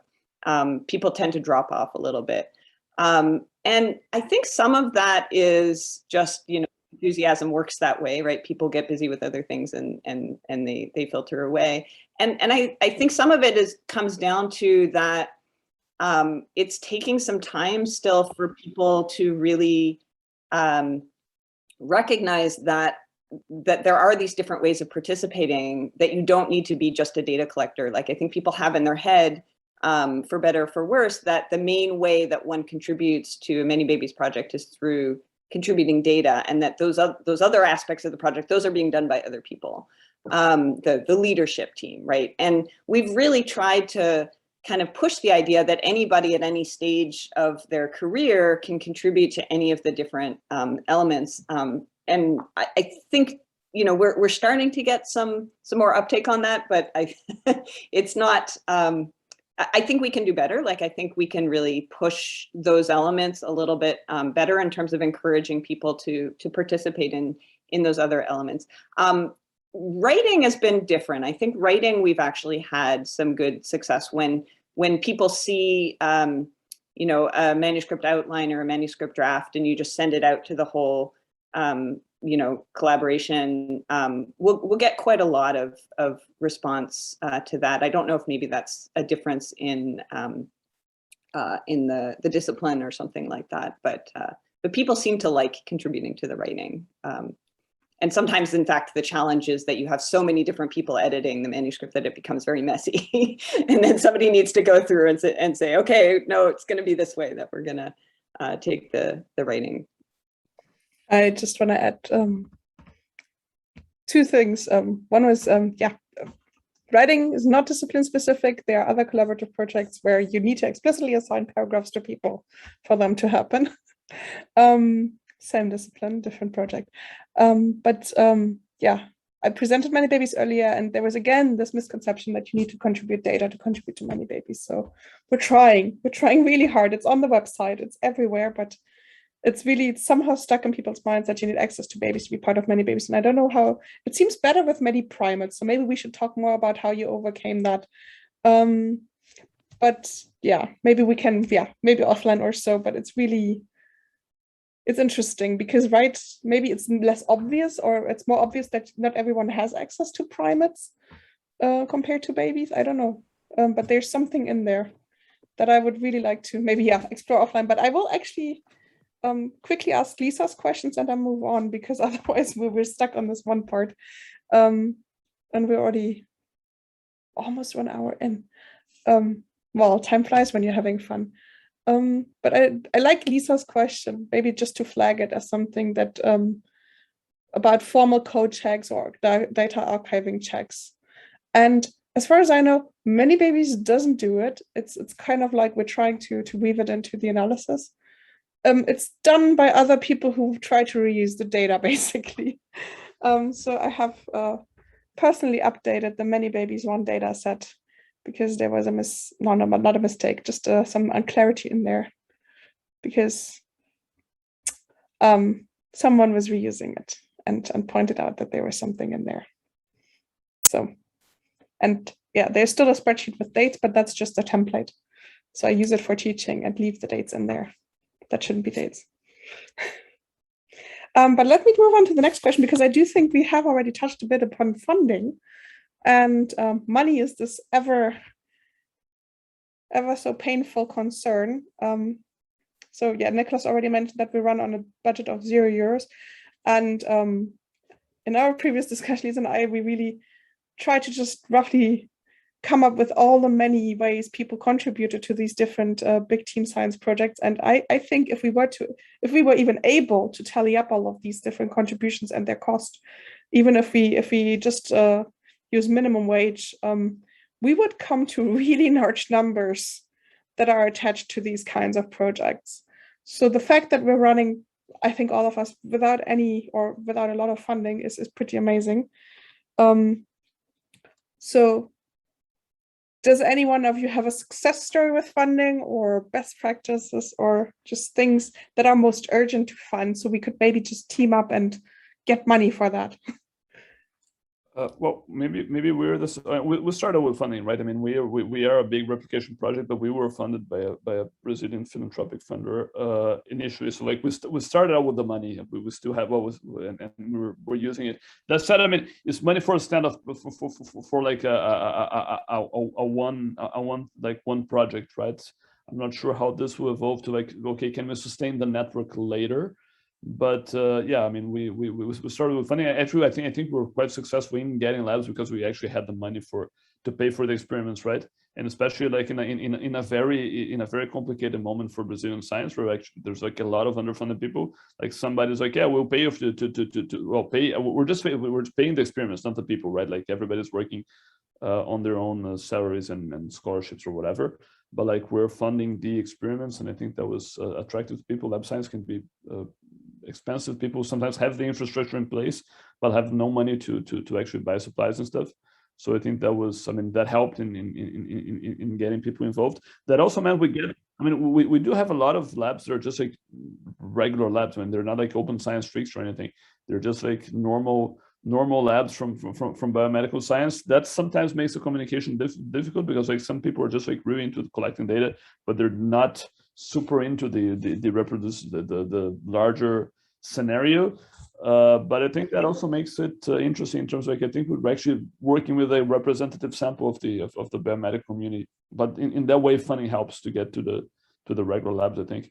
people tend to drop off a little bit. And I think some of that is just, enthusiasm works that way, right? People get busy with other things and they filter away. And I think some of it comes down to that it's taking some time still for people to really recognize that there are these different ways of participating, that you don't need to be just a data collector. Like I think people have in their head, for better or for worse, that the main way that one contributes to a ManyBabies project is through contributing data, and that those other aspects of the project, those are being done by other people, the leadership team, right? And we've really tried to kind of push the idea that anybody at any stage of their career can contribute to any of the different elements. And I think, we're starting to get some more uptake on that, but it's not, I think we can do better. Like, I think we can really push those elements a little bit better in terms of encouraging people to participate in those other elements. Writing has been different. I think writing, we've actually had some good success when people see, a manuscript outline or a manuscript draft, and you just send it out to the whole, collaboration. We'll get quite a lot of response to that. I don't know if maybe that's a difference in the discipline or something like that, but people seem to like contributing to the writing. And sometimes, in fact, the challenge is that you have so many different people editing the manuscript that it becomes very messy. And then somebody needs to go through and say, okay, no, it's going to be this way that we're going to take the writing. I just want to add two things. One was, writing is not discipline specific. There are other collaborative projects where you need to explicitly assign paragraphs to people for them to happen. Same discipline, different project. I presented ManyBabies earlier, and there was again this misconception that you need to contribute data to contribute to ManyBabies. So we're trying really hard. It's on the website, it's everywhere, but it's somehow stuck in people's minds that you need access to babies to be part of ManyBabies. And I don't know how. It seems better with Primates, so maybe we should talk more about how you overcame that. But yeah, maybe we can, maybe offline or so, but it's interesting because, right, maybe it's less obvious, or it's more obvious that not everyone has access to Primates compared to babies. I don't know, but there's something in there that I would really like to maybe explore offline. But I will actually quickly ask Lisa's questions and then move on, because otherwise we're stuck on this one part, and we're already almost 1 hour in. Well, time flies when you're having fun. But I like Lisa's question, maybe just to flag it as something that about formal code checks or data archiving checks. And as far as I know, ManyBabies doesn't do it. It's kind of like we're trying to weave it into the analysis. It's done by other people who try to reuse the data, basically. So I have personally updated the ManyBabies 1 data set, because there was not a mistake, just some unclarity in there, because someone was reusing it and pointed out that there was something in there. So, and yeah, there's still a spreadsheet with dates, but that's just a template. So I use it for teaching and leave the dates in there. That shouldn't be dates. But let me move on to the next question, because I do think we have already touched a bit upon funding. And money is this ever so painful concern. So yeah, Nicholas already mentioned that we run on a budget of €0. And in our previous discussion, Lisa and I, we really tried to just roughly come up with all the many ways people contributed to these different big team science projects. And I think if we were even able to tally up all of these different contributions and their cost, even if we just use minimum wage, we would come to really large numbers that are attached to these kinds of projects. So the fact that we're running, I think all of us, without a lot of funding is pretty amazing. So does any one of you have a success story with funding, or best practices, or just things that are most urgent to fund, so we could maybe just team up and get money for that? Well, maybe we're this. We started with funding, right? I mean, we are a big replication project, but we were funded by a Brazilian philanthropic funder initially. So like we started out with the money. We still have what was, and we're using it. That said, I mean, it's money for a standoff for like one project, right? I'm not sure how this will evolve to like, okay, can we sustain the network later? But yeah, I mean, we started with funding. Actually, I think we're quite successful in getting labs because we actually had the money to pay for the experiments, right? And especially like in a very complicated moment for Brazilian science, where actually there's like a lot of underfunded people. Like somebody's like, yeah, we'll pay you we're just paying the experiments, not the people, right? Like everybody's working on their own salaries and scholarships or whatever. But like we're funding the experiments, and I think that was attractive to people. Lab science can be expensive. People sometimes have the infrastructure in place, but have no money to actually buy supplies and stuff. So I think that was, I mean, that helped in getting people involved. That also meant we do have a lot of labs that are just like regular labs. I mean, they're not like open science freaks or anything. They're just like normal labs from biomedical science. That sometimes makes the communication difficult because like some people are just like really into collecting data, but they're not super into the larger scenario. But I think that also makes it interesting in terms of like, I think we're actually working with a representative sample of the biomedical community. But in that way, funding helps to get to the regular labs, I think.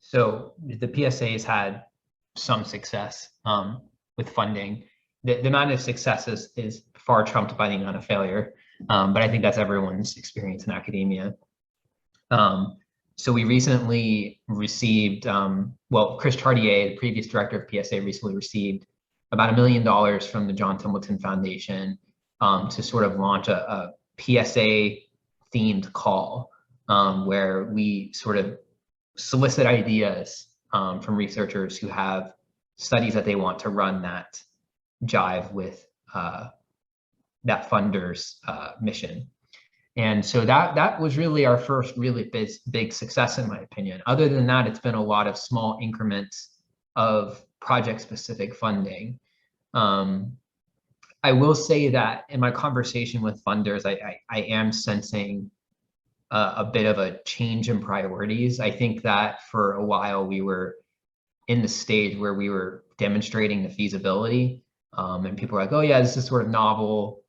So the PSA has had some success with funding. The amount of success is far trumped by the amount of failure, but I think that's everyone's experience in academia. So we recently received, well, Chris Chartier, the previous director of PSA, recently received about $1 million from the John Templeton Foundation to sort of launch a PSA themed call where we sort of solicit ideas from researchers who have studies that they want to run that jive with that funder's mission. And so that was really our first really big success, in my opinion. Other than that, it's been a lot of small increments of project-specific funding. I will say that in my conversation with funders, I am sensing a bit of a change in priorities. I think that for a while we were in the stage where we were demonstrating the feasibility, and people were like, oh yeah, this is sort of novel,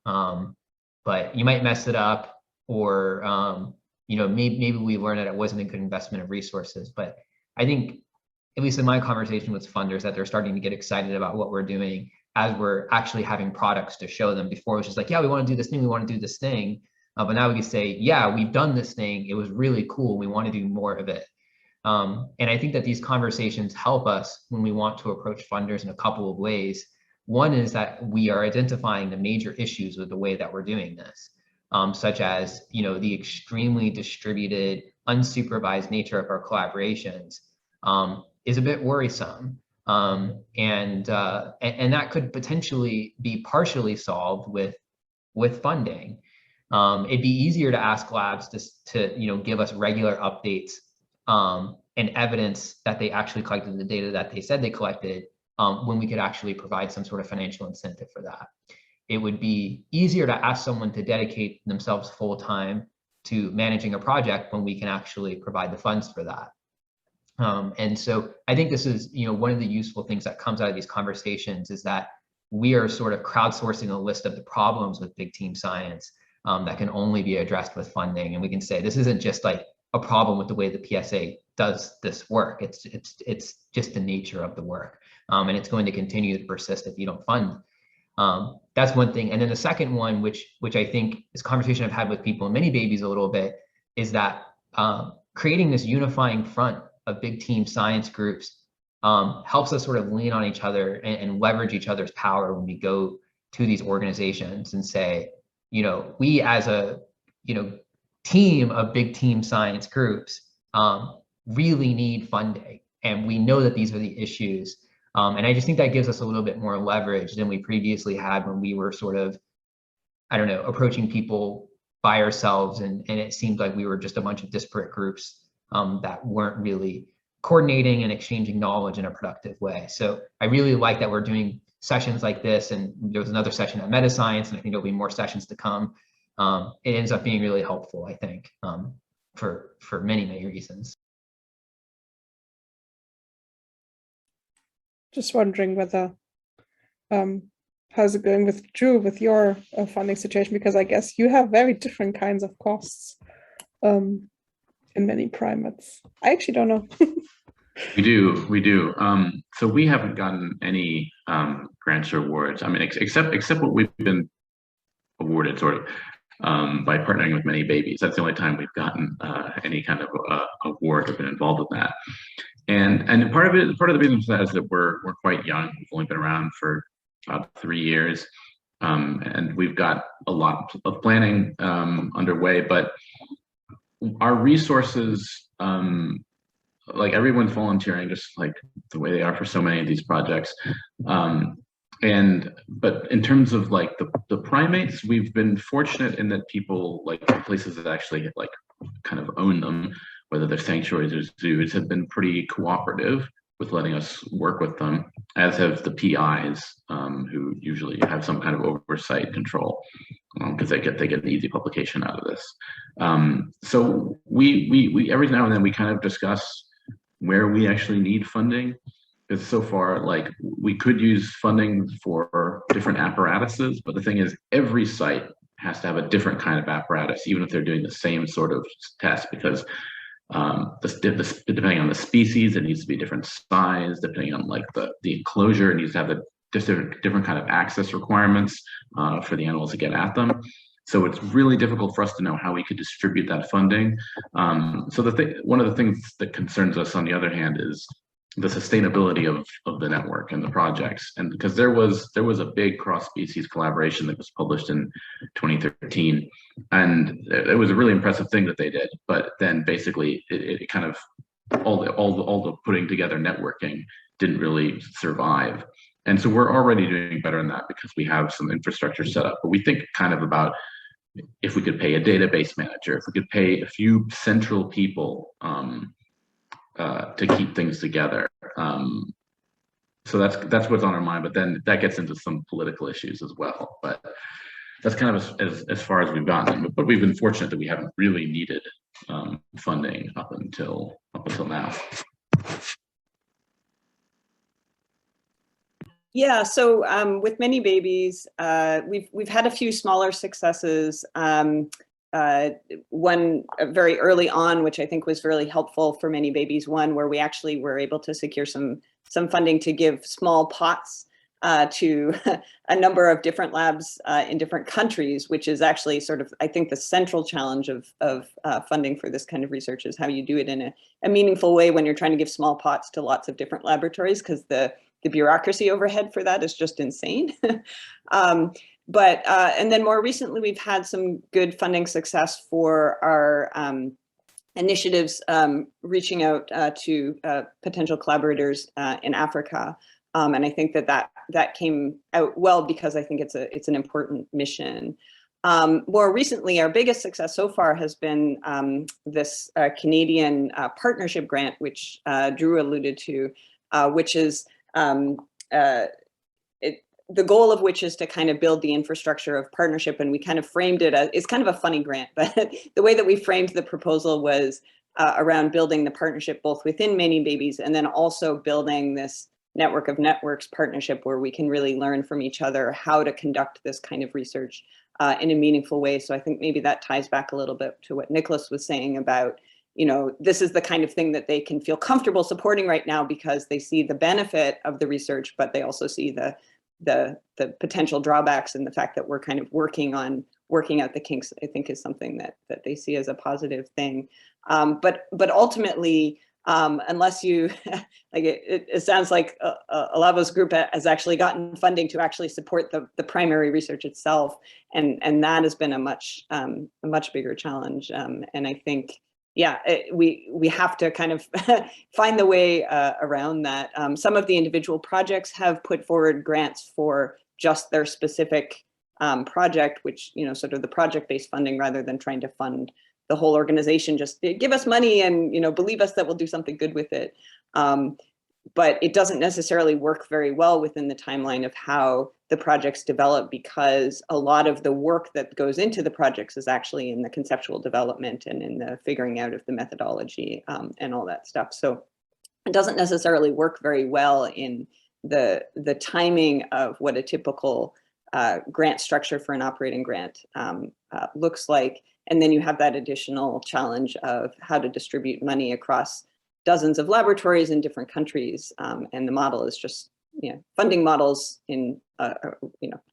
but you might mess it up, or you know, maybe we learned that it wasn't a good investment of resources. But I think, at least in my conversation with funders, that they're starting to get excited about what we're doing as we're actually having products to show them. Before it was just like, yeah, we want to do this thing, we want to do this thing. But now we can say, yeah, we've done this thing. It was really cool. We want to do more of it. And I think that these conversations help us when we want to approach funders in a couple of ways. One is that we are identifying the major issues with the way that we're doing this, such as, you know, the extremely distributed, unsupervised nature of our collaborations is a bit worrisome. And that could potentially be partially solved with funding. It'd be easier to ask labs to you know, give us regular updates and evidence that they actually collected the data that they said they collected when we could actually provide some sort of financial incentive for that. It would be easier to ask someone to dedicate themselves full time to managing a project when we can actually provide the funds for that. And so I think this is, you know, one of the useful things that comes out of these conversations is that we are sort of crowdsourcing a list of the problems with big team science that can only be addressed with funding. And we can say, this isn't just like a problem with the way the PSA does this work. It's just the nature of the work. And it's going to continue to persist if you don't fund. That's one thing. And then the second one, which I think is a conversation I've had with people in ManyBabies a little bit, is that creating this unifying front of big team science groups helps us sort of lean on each other and leverage each other's power when we go to these organizations and say, you know, we as a, you know, team of big team science groups really need funding. And we know that these are the issues. And I just think that gives us a little bit more leverage than we previously had when we were sort of, I don't know, approaching people by ourselves. And it seemed like we were just a bunch of disparate groups that weren't really coordinating and exchanging knowledge in a productive way. So I really like that we're doing sessions like this, and there was another session at Metascience, and I think there'll be more sessions to come. It ends up being really helpful, I think, for many, many reasons. Just wondering whether, how's it going with Drew, with your funding situation? Because I guess you have very different kinds of costs in many primates. I actually don't know. We do. So we haven't gotten any grants or awards. I mean, except what we've been awarded, sort of, by partnering with ManyBabies. That's the only time we've gotten any kind of award or been involved with that. And part of the reason for that is that we're quite young. We've only been around for about 3 years, and we've got a lot of planning underway. But our resources, like everyone's volunteering, just like the way they are for so many of these projects. But in terms of like the primates, we've been fortunate in that people, like places that actually like kind of own them, whether they're sanctuaries or zoos, have been pretty cooperative with letting us work with them, as have the PIs, who usually have some kind of oversight control, because they get an easy publication out of this. So we every now and then we kind of discuss where we actually need funding. Because so far, like, we could use funding for different apparatuses, but the thing is, every site has to have a different kind of apparatus, even if they're doing the same sort of test, because depending on the species, it needs to be different size. Depending on like the enclosure, it needs to have different kind of access requirements for the animals to get at them. So it's really difficult for us to know how we could distribute that funding. So one of the things that concerns us, on the other hand, is the sustainability of the network and the projects. And because there was a big cross-species collaboration that was published in 2013, and it was a really impressive thing that they did. But then basically it kind of all the putting together networking didn't really survive. And so we're already doing better than that because we have some infrastructure set up. But we think kind of about if we could pay a database manager, if we could pay a few central people to keep things together. So that's what's on our mind, but then that gets into some political issues as well. But that's kind of as far as we've gotten. But we've been fortunate that we haven't really needed funding up until now. Yeah, so with ManyBabies, we've had a few smaller successes. One very early on, which I think was really helpful for ManyBabies, one where we actually were able to secure some funding to give small pots to a number of different labs in different countries, which is actually sort of, I think, the central challenge of funding for this kind of research is how you do it in a meaningful way when you're trying to give small pots to lots of different laboratories, because the bureaucracy overhead for that is just insane. And then more recently, we've had some good funding success for our initiatives reaching out to potential collaborators in Africa. And I think that came out well because I think it's an important mission. More recently, our biggest success so far has been this Canadian partnership grant, which Drew alluded to, which is the goal of which is to kind of build the infrastructure of partnership. And we kind of framed it as, it's kind of a funny grant, but the way that we framed the proposal was around building the partnership both within ManyBabies and then also building this network of networks partnership where we can really learn from each other how to conduct this kind of research in a meaningful way. So I think maybe that ties back a little bit to what Nicholas was saying about, you know, this is the kind of thing that they can feel comfortable supporting right now because they see the benefit of the research, but they also see the potential drawbacks, and the fact that we're kind of working out the kinks, I think, is something that they see as a positive thing. But ultimately, unless you, like it sounds like Olava's group has actually gotten funding to actually support the primary research itself, and that has been a much bigger challenge. And I think, yeah, we have to kind of find the way around that. Some of the individual projects have put forward grants for just their specific project, which, you know, sort of the project-based funding rather than trying to fund the whole organization just give us money and, you know, believe us that we'll do something good with it. But it doesn't necessarily work very well within the timeline of how the projects develop, because a lot of the work that goes into the projects is actually in the conceptual development and in the figuring out of the methodology and all that stuff. So it doesn't necessarily work very well in the timing of what a typical grant structure for an operating grant looks like. And then you have that additional challenge of how to distribute money across dozens of laboratories in different countries, and the model is just, you know, funding models in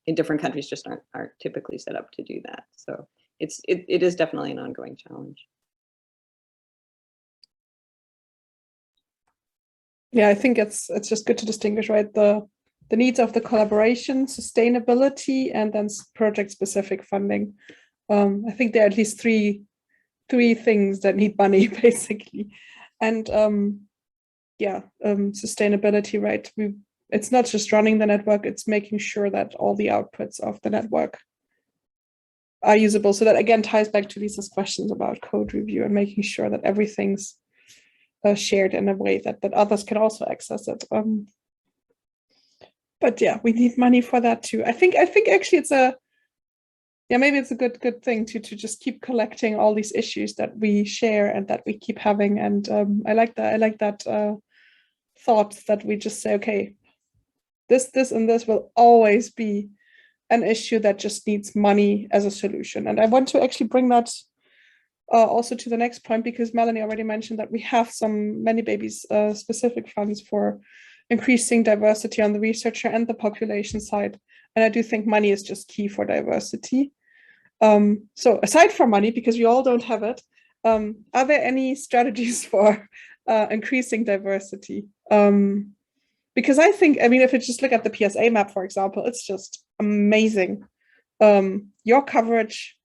in different countries just aren't typically set up to do that. So it is definitely an ongoing challenge. Yeah, I think it's just good to distinguish, right, the needs of the collaboration, sustainability, and then project-specific funding. I think there are at least three things that need money, basically. And sustainability, right? It's not just running the network, it's making sure that all the outputs of the network are usable. So that again ties back to Lisa's questions about code review and making sure that everything's shared in a way that others can also access it. But yeah, we need money for that too. I think actually it's maybe it's a good thing to just keep collecting all these issues that we share and that we keep having. And I like that thought that we just say, okay, this and this will always be an issue that just needs money as a solution. And I want to actually bring that also to the next point, because Melanie already mentioned that we have some ManyBabies specific funds for increasing diversity on the researcher and the population side. And I do think money is just key for diversity. So aside from money, because we all don't have it, are there any strategies for increasing diversity? Because I think, I mean, if you just look at the PSA map, for example, it's just amazing. Your coverage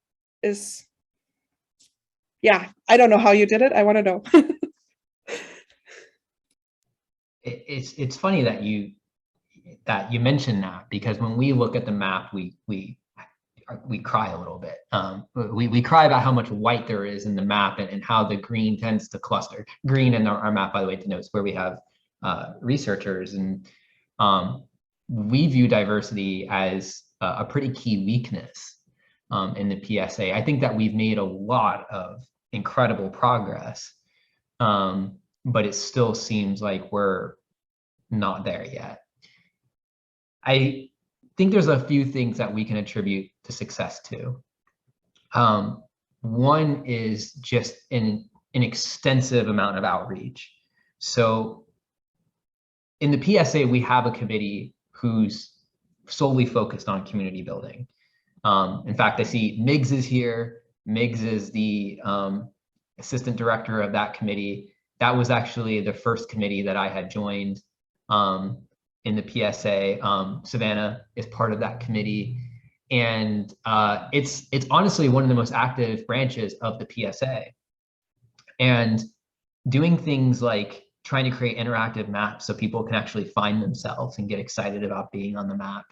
is, yeah, I don't know how you did it. I want to know. It's funny that you mentioned that, because when we look at the map, we cry a little bit. We cry about how much white there is in the map and how the green tends to cluster. Green in our map, by the way, denotes where we have researchers, and we view diversity as a pretty key weakness in the PSA. I think that we've made a lot of incredible progress, but it still seems like we're not there yet. I think there's a few things that we can attribute to success to. One is just an extensive amount of outreach. So in the PSA, we have a committee who's solely focused on community building. In fact, I see Miggs is here. Miggs is the assistant director of that committee. That was actually the first committee that I had joined in the PSA. Savannah is part of that committee. And it's honestly one of the most active branches of the PSA. And doing things like trying to create interactive maps so people can actually find themselves and get excited about being on the map,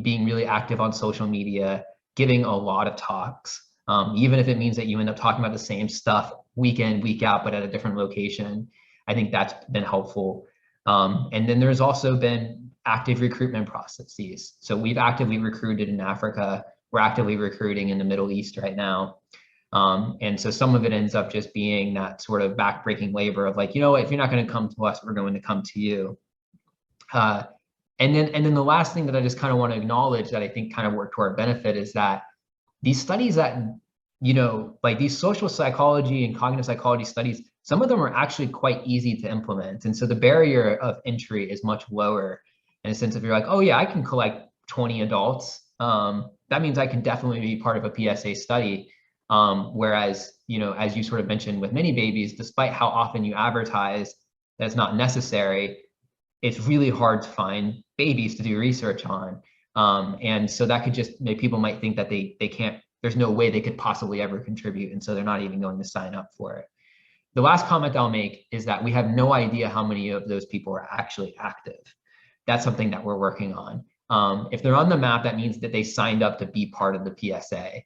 being really active on social media, giving a lot of talks, even if it means that you end up talking about the same stuff week in, week out, but at a different location. I think that's been helpful. And then there's also been active recruitment processes. So we've actively recruited in Africa. We're actively recruiting in the Middle East right now. And so some of it ends up just being that sort of backbreaking labor of like, you know what, if you're not going to come to us, we're going to come to you. And then the last thing that I just kind of want to acknowledge that I think kind of worked to our benefit is that these studies that, you know, like these social psychology and cognitive psychology studies, some of them are actually quite easy to implement. And so the barrier of entry is much lower in a sense of you're like, oh yeah, I can collect 20 adults. That means I can definitely be part of a PSA study. Whereas, you know, as you sort of mentioned with ManyBabies, despite how often you advertise that it's not necessary, it's really hard to find babies to do research on. And so that could just make people might think that they can't, there's no way they could possibly ever contribute. And so they're not even going to sign up for it. The last comment I'll make is that we have no idea how many of those people are actually active. That's something that we're working on. If they're on the map, that means that they signed up to be part of the PSA.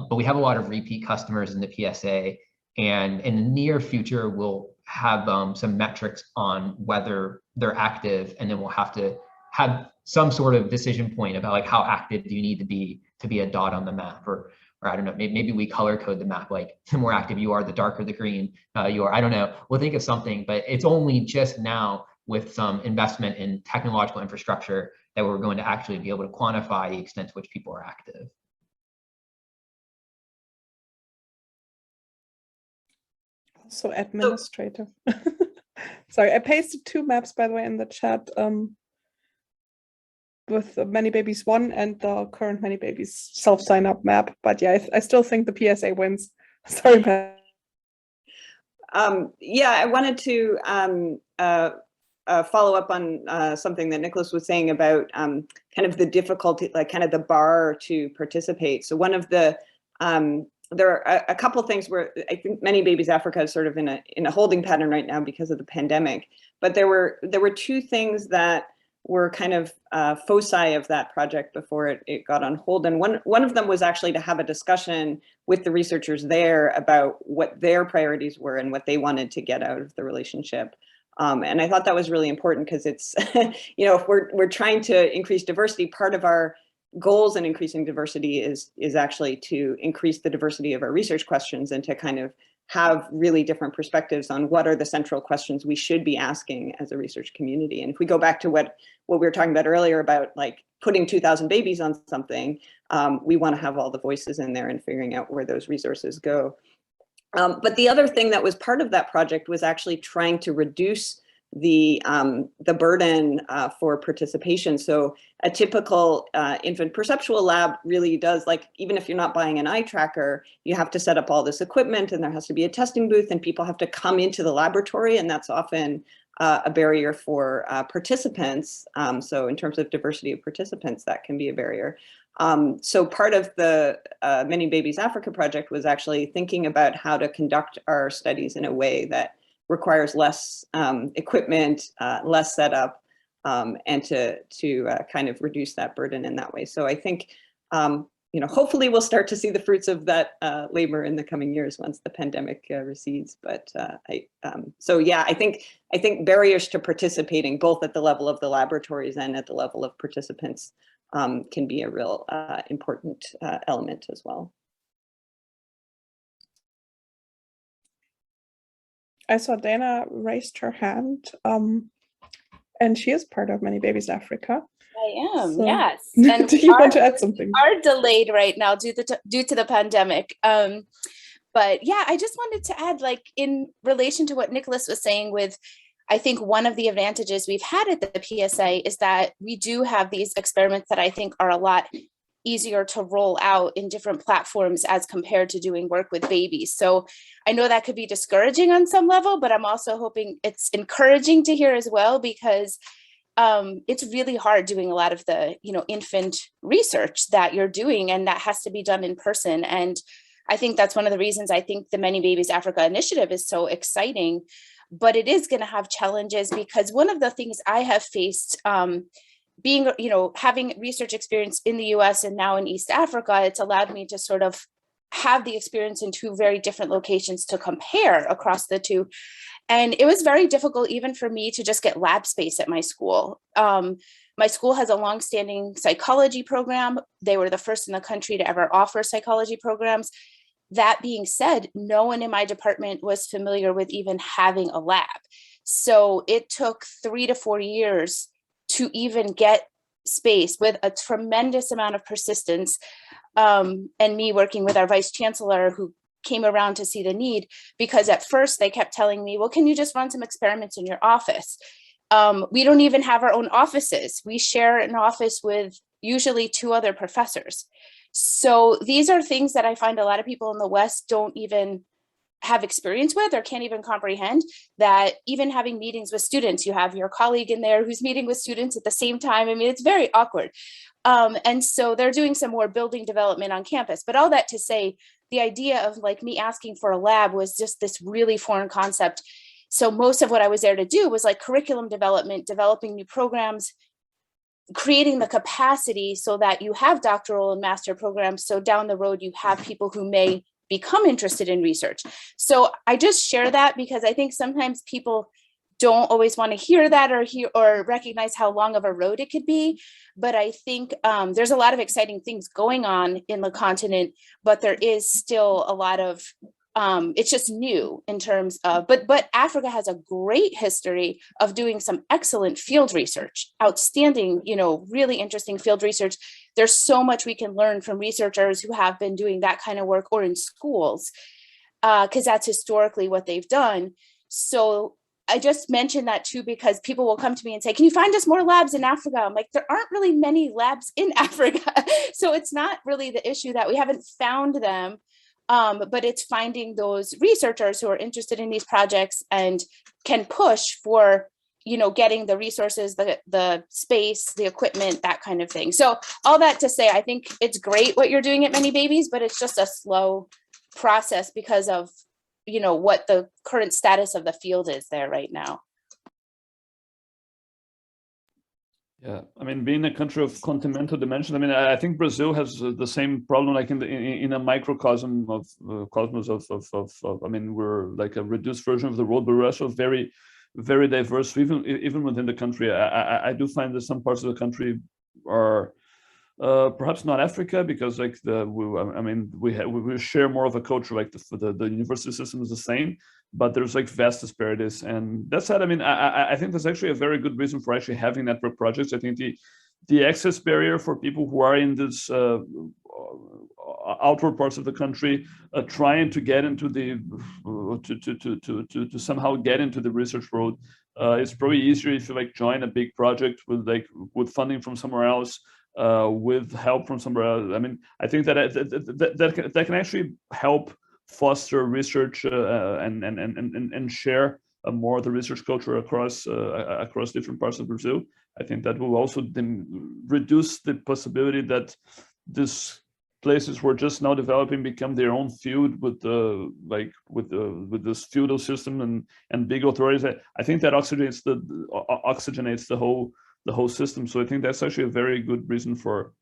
But we have a lot of repeat customers in the PSA, and in the near future, we'll have some metrics on whether they're active, and then we'll have to have some sort of decision point about like how active do you need to be a dot on the map, or I don't know, maybe we color code the map, like the more active you are, the darker the green you are. I don't know, we'll think of something, but it's only just now with some investment in technological infrastructure that we're going to actually be able to quantify the extent to which people are active. Also administrative. Sorry, I pasted 2 maps, by the way, in the chat with the ManyBabies 1 and the current ManyBabies self-sign-up map. But yeah, I still think the PSA wins. Sorry, Matt. Yeah, I wanted to follow up on something that Nicholas was saying about kind of the difficulty, like kind of the bar to participate. So one of the there are a couple of things where I think ManyBabies Africa is sort of in a holding pattern right now because of the pandemic. But there were 2 things that were kind of foci of that project before it got on hold. And one of them was actually to have a discussion with the researchers there about what their priorities were and what they wanted to get out of the relationship. And I thought that was really important because it's, you know, if we're trying to increase diversity, part of our goals in increasing diversity is actually to increase the diversity of our research questions and to kind of have really different perspectives on what are the central questions we should be asking as a research community. And if we go back to what we were talking about earlier about like putting 2,000 babies on something, we want to have all the voices in there and figuring out where those resources go. But the other thing that was part of that project was actually trying to reduce the burden for participation. So a typical infant perceptual lab really does, like, even if you're not buying an eye tracker, you have to set up all this equipment and there has to be a testing booth and people have to come into the laboratory, and that's often a barrier for participants. So in terms of diversity of participants, that can be a barrier. So part of the ManyBabies Africa project was actually thinking about how to conduct our studies in a way that requires less equipment, less setup, and to kind of reduce that burden in that way. So I think, you know, hopefully we'll start to see the fruits of that labor in the coming years once the pandemic recedes. But so yeah, I think barriers to participating, both at the level of the laboratories and at the level of participants, can be a real important element as well. I saw Dana raised her hand, and she is part of ManyBabies Africa. I am, So, yes. And do you want to add something? Are delayed right now due to the pandemic. But yeah, I just wanted to add, like, in relation to what Nicholas was saying with, I think one of the advantages we've had at the PSA is that we do have these experiments that I think are a lot easier to roll out in different platforms as compared to doing work with babies. So I know that could be discouraging on some level, but I'm also hoping it's encouraging to hear as well, because it's really hard doing a lot of the, you know, infant research that you're doing, and that has to be done in person. And I think that's one of the reasons I think the ManyBabies Africa initiative is so exciting, but it is going to have challenges, because one of the things I have faced, being, you know, having research experience in the US and now in East Africa, it's allowed me to sort of have the experience in 2 very different locations to compare across the 2. And it was very difficult even for me to just get lab space at my school. My school has a longstanding psychology program. They were the first in the country to ever offer psychology programs. That being said, no one in my department was familiar with even having a lab. So it took 3 to 4 years to even get space, with a tremendous amount of persistence, and me working with our vice chancellor, who came around to see the need, because at first they kept telling me, well, can you just run some experiments in your office? We don't even have our own offices. We share an office with usually 2 other professors. So these are things that I find a lot of people in the West don't even have experience with or can't even comprehend, that even having meetings with students, you have your colleague in there who's meeting with students at the same time. I mean, it's very awkward. And so they're doing some more building development on campus. But all that to say, the idea of like me asking for a lab was just this really foreign concept. So most of what I was there to do was like curriculum development, developing new programs, creating the capacity so that you have doctoral and master programs. So down the road, you have people who may become interested in research. So I just share that because I think sometimes people don't always want to hear that or recognize how long of a road it could be. But I think there's a lot of exciting things going on in the continent, but there is still a lot of it's just new in terms of, but Africa has a great history of doing some excellent field research, outstanding, really interesting field research. There's so much we can learn from researchers who have been doing that kind of work or in schools, because that's historically what they've done. So I just mentioned that too, because people will come to me and say, can you find us more labs in Africa? I'm like, there aren't really many labs in Africa. So it's not really the issue that we haven't found them. But it's finding those researchers who are interested in these projects and can push for, getting the resources, the space, the equipment, that kind of thing. So all that to say, I think it's great what you're doing at ManyBabies, but it's just a slow process because of, what the current status of the field is there right now. Yeah, I mean, being a country of continental dimension, I mean, I think Brazil has the same problem, like in a microcosm of cosmos of. I mean, we're like a reduced version of the world, but we're also very, very diverse. Even within the country, I do find that some parts of the country are perhaps not Africa, because like we share more of a culture. Like the university system is the same, but there's like vast disparities. And that said, I mean, I think that's actually a very good reason for actually having network projects. I think the access barrier for people who are in this outward parts of the country trying to get into the to somehow get into the research world is probably easier if you like join a big project with funding from somewhere else, with help from somewhere else. I mean, I think that can actually help foster research and share more of the research culture across different parts of Brazil. I think that will also then reduce the possibility that these places who are just now developing become their own field with this feudal system and big authorities. I think that oxygenates the whole system. So I think that's actually a very good reason for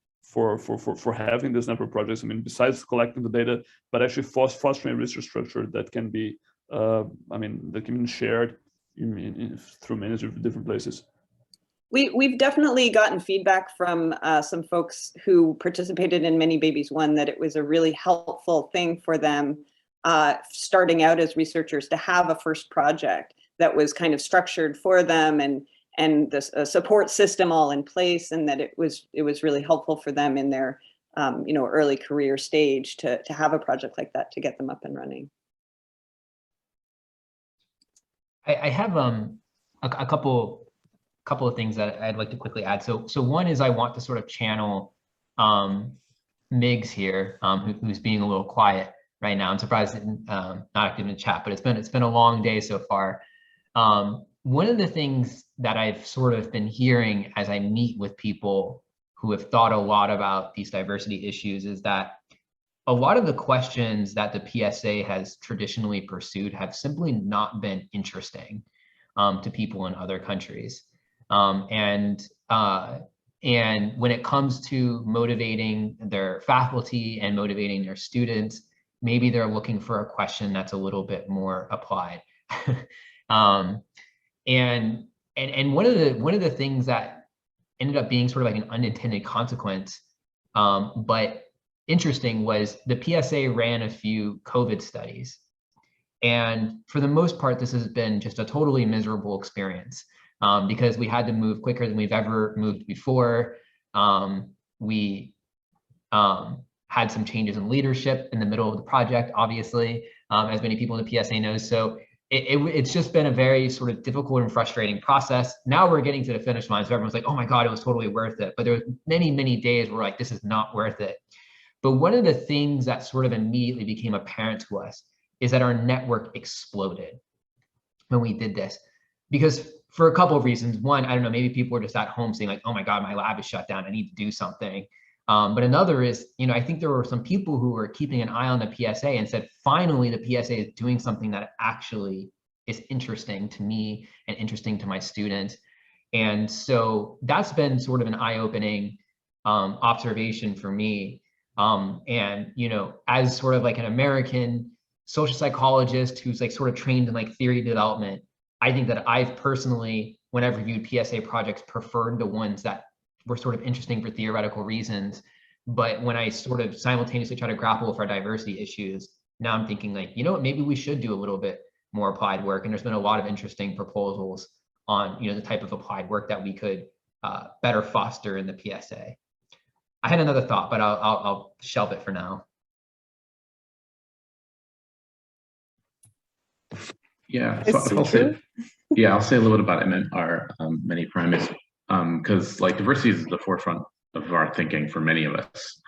having these network projects. I mean, besides collecting the data, but actually fostering a research structure that can be, that can be shared through many different places. We've definitely gotten feedback from some folks who participated in ManyBabies 1 that it was a really helpful thing for them starting out as researchers to have a first project that was kind of structured for them and this support system all in place, and that it was really helpful for them in their early career stage to have a project like that to get them up and running. I have a couple of things that I'd like to quickly add. So one is I want to sort of channel Migs here, who's being a little quiet right now. I'm surprised not active in chat, but it's been a long day so far. One of the things that I've sort of been hearing as I meet with people who have thought a lot about these diversity issues is that a lot of the questions that the PSA has traditionally pursued have simply not been interesting to people in other countries. And when it comes to motivating their faculty and motivating their students, maybe they're looking for a question that's a little bit more applied. And one of the things that ended up being sort of like an unintended consequence, but interesting, was the PSA ran a few COVID studies. And for the most part, this has been just a totally miserable experience because we had to move quicker than we've ever moved before. We had some changes in leadership in the middle of the project, obviously, as many people in the PSA know. So it's just been a very sort of difficult and frustrating process. Now we're getting to the finish line, so everyone's like, oh my God, it was totally worth it. But there were many, many days where like, this is not worth it. But one of the things that sort of immediately became apparent to us is that our network exploded when we did this. Because for a couple of reasons. One, I don't know, maybe people were just at home saying like, oh my God, my lab is shut down, I need to do something. But another is, I think there were some people who were keeping an eye on the PSA and said, finally, the PSA is doing something that actually is interesting to me and interesting to my students. And so that's been sort of an eye-opening observation for me. And, you know, as sort of like an American social psychologist who's like sort of trained in like theory development, I think that I've personally, when I've reviewed PSA projects, preferred the ones that were sort of interesting for theoretical reasons. But when I sort of simultaneously try to grapple with our diversity issues, now I'm thinking like, you know what, maybe we should do a little bit more applied work. And there's been a lot of interesting proposals on, you know, the type of applied work that we could better foster in the PSA. I had another thought, but I'll shelve it for now. Yeah, so I'll say a little bit about our many primates, because like diversity is the forefront of our thinking for many of us,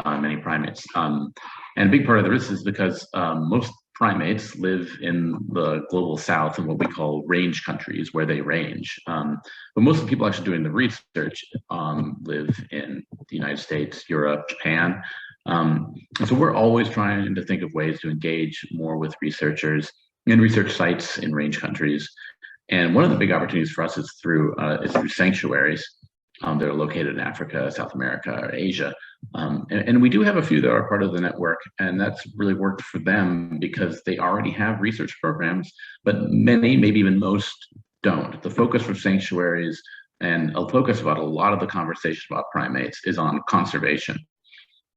many primates. And a big part of this is because most primates live in the global south in what we call range countries, where they range. But most of the people actually doing the research live in the United States, Europe, Japan. And so we're always trying to think of ways to engage more with researchers and research sites in range countries. And one of the big opportunities for us is through sanctuaries that are located in Africa, South America, or Asia. And we do have a few that are part of the network, and that's really worked for them because they already have research programs, but many, maybe even most, don't. The focus for sanctuaries and a focus about a lot of the conversation about primates is on conservation.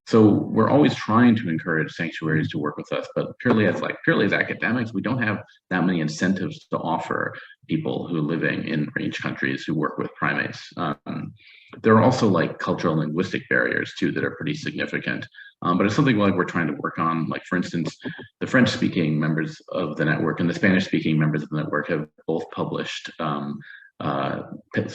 So we're always trying to encourage sanctuaries to work with us, but purely as academics, we don't have that many incentives to offer people who are living in range countries who work with primates. There are also like cultural and linguistic barriers too that are pretty significant, but it's something like we're trying to work on. Like for instance, the French-speaking members of the network and the Spanish-speaking members of the network have both published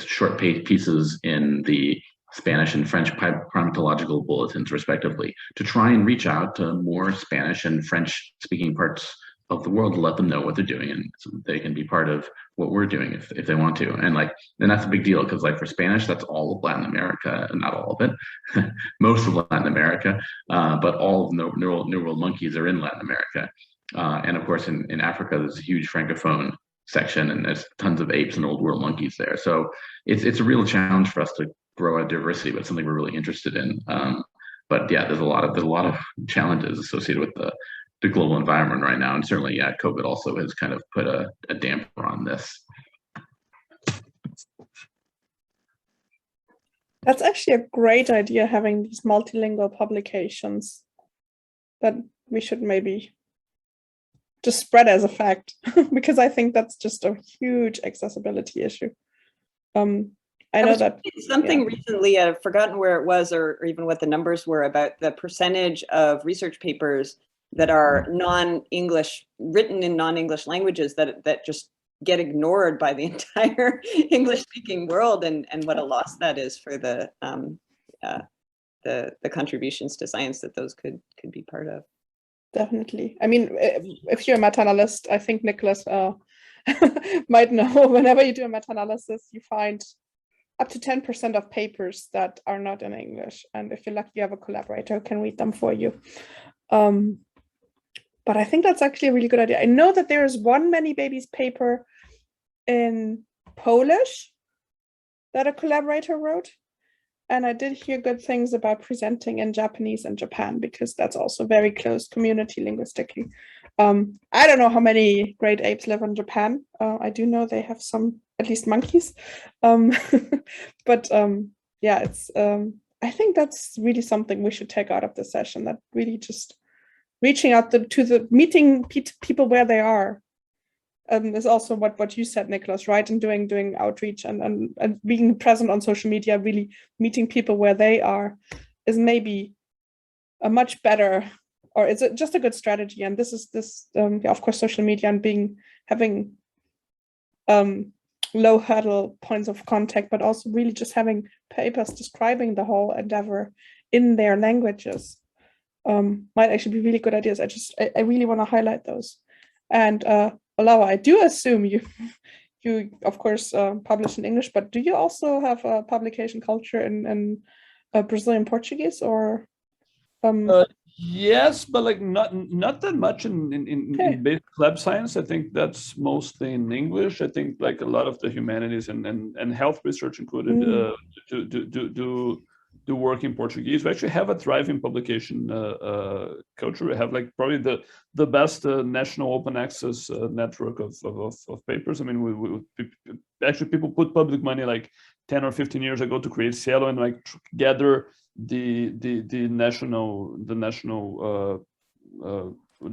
short pieces in the Spanish and French primatological bulletins, respectively, to try and reach out to more Spanish and French-speaking parts of the world to let them know what they're doing, and so they can be part of what we're doing if they want to. And that's a big deal because like for Spanish, that's all of Latin America, and not all of it, most of Latin America, but all of New World monkeys are in Latin America. And of course, in Africa, there's a huge Francophone section, and there's tons of apes and Old World monkeys there. So it's a real challenge for us to grow our diversity, but something we're really interested in. But yeah, there's a lot of challenges associated with the global environment right now, and certainly, yeah, COVID also has kind of put a damper on this. That's actually a great idea, having these multilingual publications that we should maybe just spread as a fact, because I think that's just a huge accessibility issue. I know that something recently, I've forgotten where it was or even what the numbers were about the percentage of research papers that are non-English, written in non-English languages that just get ignored by the entire English-speaking world, and what a loss that is for the contributions to science that those could be part of. Definitely. I mean, if you're a meta-analyst, I think Nicholas might know, whenever you do a meta-analysis, you find up to 10% of papers that are not in English. And if you're lucky, you have a collaborator who can read them for you. But I think that's actually a really good idea. I know that there is one ManyBabies paper in Polish that a collaborator wrote. And I did hear good things about presenting in Japanese and Japan, because that's also very close community linguistically. I don't know how many great apes live in Japan. I do know they have some, at least monkeys. But yeah, it's I think that's really something we should take out of the session, that really just reaching out to meeting people where they are. Is also what you said, Nicholas, right? And doing outreach and being present on social media, really meeting people where they are, is maybe a much better, or is it just a good strategy? And this is yeah, of course, social media and having low hurdle points of contact, but also really just having papers describing the whole endeavor in their languages might actually be really good ideas. I really want to highlight those. And Olava, I do assume you of course publish in English, but do you also have a publication culture in Brazilian Portuguese, or? Yes, but like not that much in basic lab science. I think that's mostly in English. I think like a lot of the humanities and health research included do work in Portuguese. We actually have a thriving publication culture. We have like probably the best national open access network of papers. I mean, actually people put public money like 10 or 15 years ago to create Cielo and like gather the national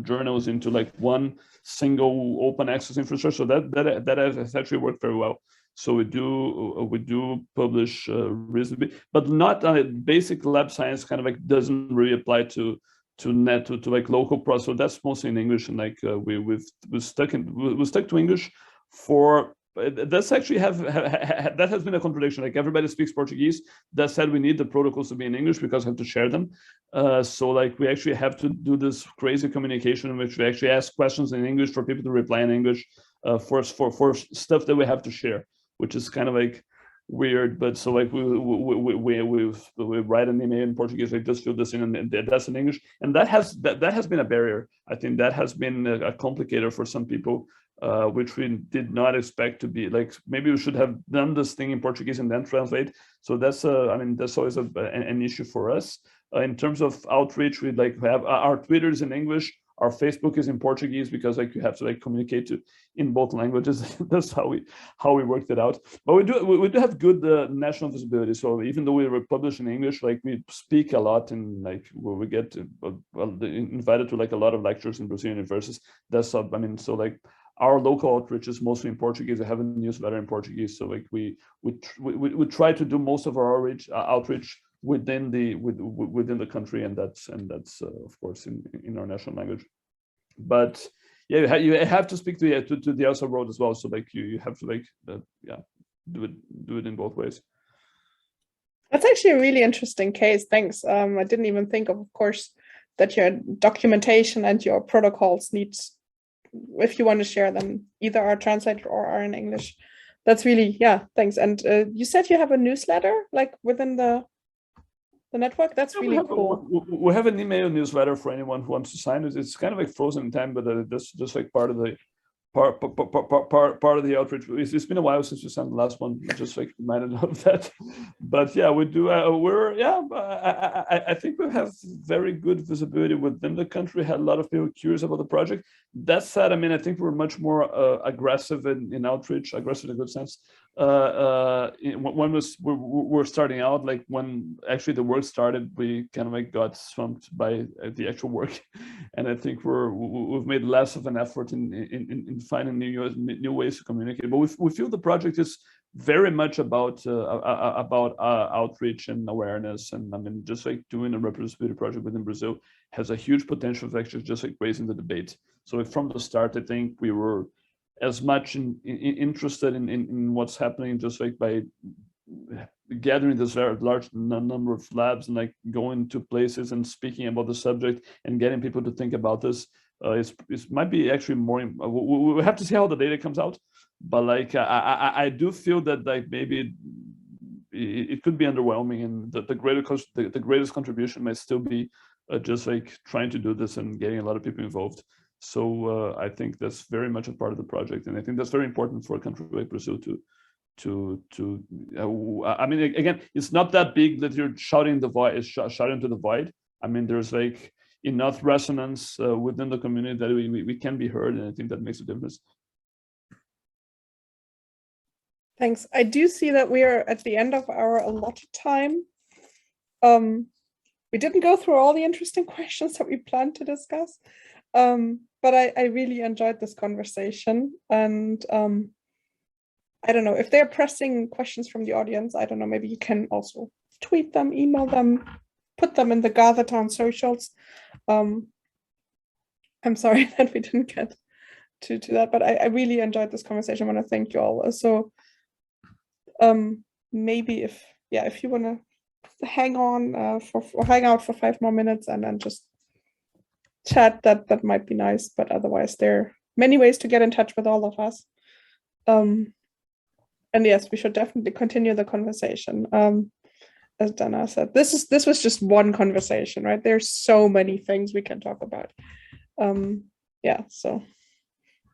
journals into like one single open access infrastructure. So that has actually worked very well. So we do publish reasonably, but not basic lab science kind of like doesn't really apply to like local process. So that's mostly in English, and like we stuck to English for. That's actually that has been a contradiction. Like everybody speaks Portuguese. That said, we need the protocols to be in English because we have to share them. So like we actually have to do this crazy communication in which we actually ask questions in English for people to reply in English for stuff that we have to share, which is kind of like weird. But so like we write an email in Portuguese, like just fill this in, and that's in English, and that has been a barrier. I think that has been a complicator for some people. Which we did not expect to be. Like maybe we should have done this thing in Portuguese and then translate. So that's I mean that's always an issue for us. In terms of outreach, we like have our Twitter is in English, our Facebook is in Portuguese because like you have to like communicate in both languages. That's how we worked it out. But we do have good national visibility. So even though we were published in English, like we speak a lot, and like we get invited to like a lot of lectures in Brazilian universities. That's I mean so like. Our local outreach is mostly in Portuguese. I have a newsletter in Portuguese, so like we try to do most of our outreach within the country, and that's of course in our national language. But yeah, you have to speak to the outside world as well. So like you have to like do it in both ways. That's actually a really interesting case. Thanks. I didn't even think of course, that your documentation and your protocols needs. If you want to share them, either are translated or are in English. That's really, thanks. And you said you have a newsletter like within the network. That's really cool. We have an email newsletter for anyone who wants to sign it. It's kind of like frozen in time, but that's just like part of the part of the outreach. It's been a while since we sent the last one. Just like reminded of that. But yeah, we do. I think we have very good visibility within the country. Had a lot of people curious about the project. That said, I mean, I think we're much more aggressive in outreach. Aggressive in a good sense. When we're starting out, like when actually the work started, we kind of like got swamped by the actual work, and I think we've made less of an effort in finding new ways to communicate. But we feel the project is very much about outreach and awareness, and I mean just like doing a reproducibility project within Brazil has a huge potential of actually just like raising the debate. So like from the start, I think we were as much interested in what's happening just like by gathering this very large number of labs and like going to places and speaking about the subject and getting people to think about this. It might be actually more. We have to see how the data comes out, but like I do feel that like maybe it could be underwhelming, and the greatest contribution might still be just like trying to do this and getting a lot of people involved. So I think that's very much a part of the project, and I think that's very important for a country like Brazil I mean, again, it's not that big that you're shouting to the void. I mean, there's like enough resonance within the community that we can be heard, and I think that makes a difference. Thanks. I do see that we are at the end of our allotted time. We didn't go through all the interesting questions that we planned to discuss. But I really enjoyed this conversation, and I don't know if they're pressing questions from the audience. I don't know, maybe you can also tweet them, email them, put them in the Gather Town socials. I'm sorry that we didn't get to that, but I really enjoyed this conversation. I want to thank you all. So maybe if you want to hang on or hang out for 5 more minutes and then just chat, that might be nice. But otherwise, there are many ways to get in touch with all of us. And yes, we should definitely continue the conversation. as Dana said, this was just one conversation, right? There's so many things we can talk about. Yeah, so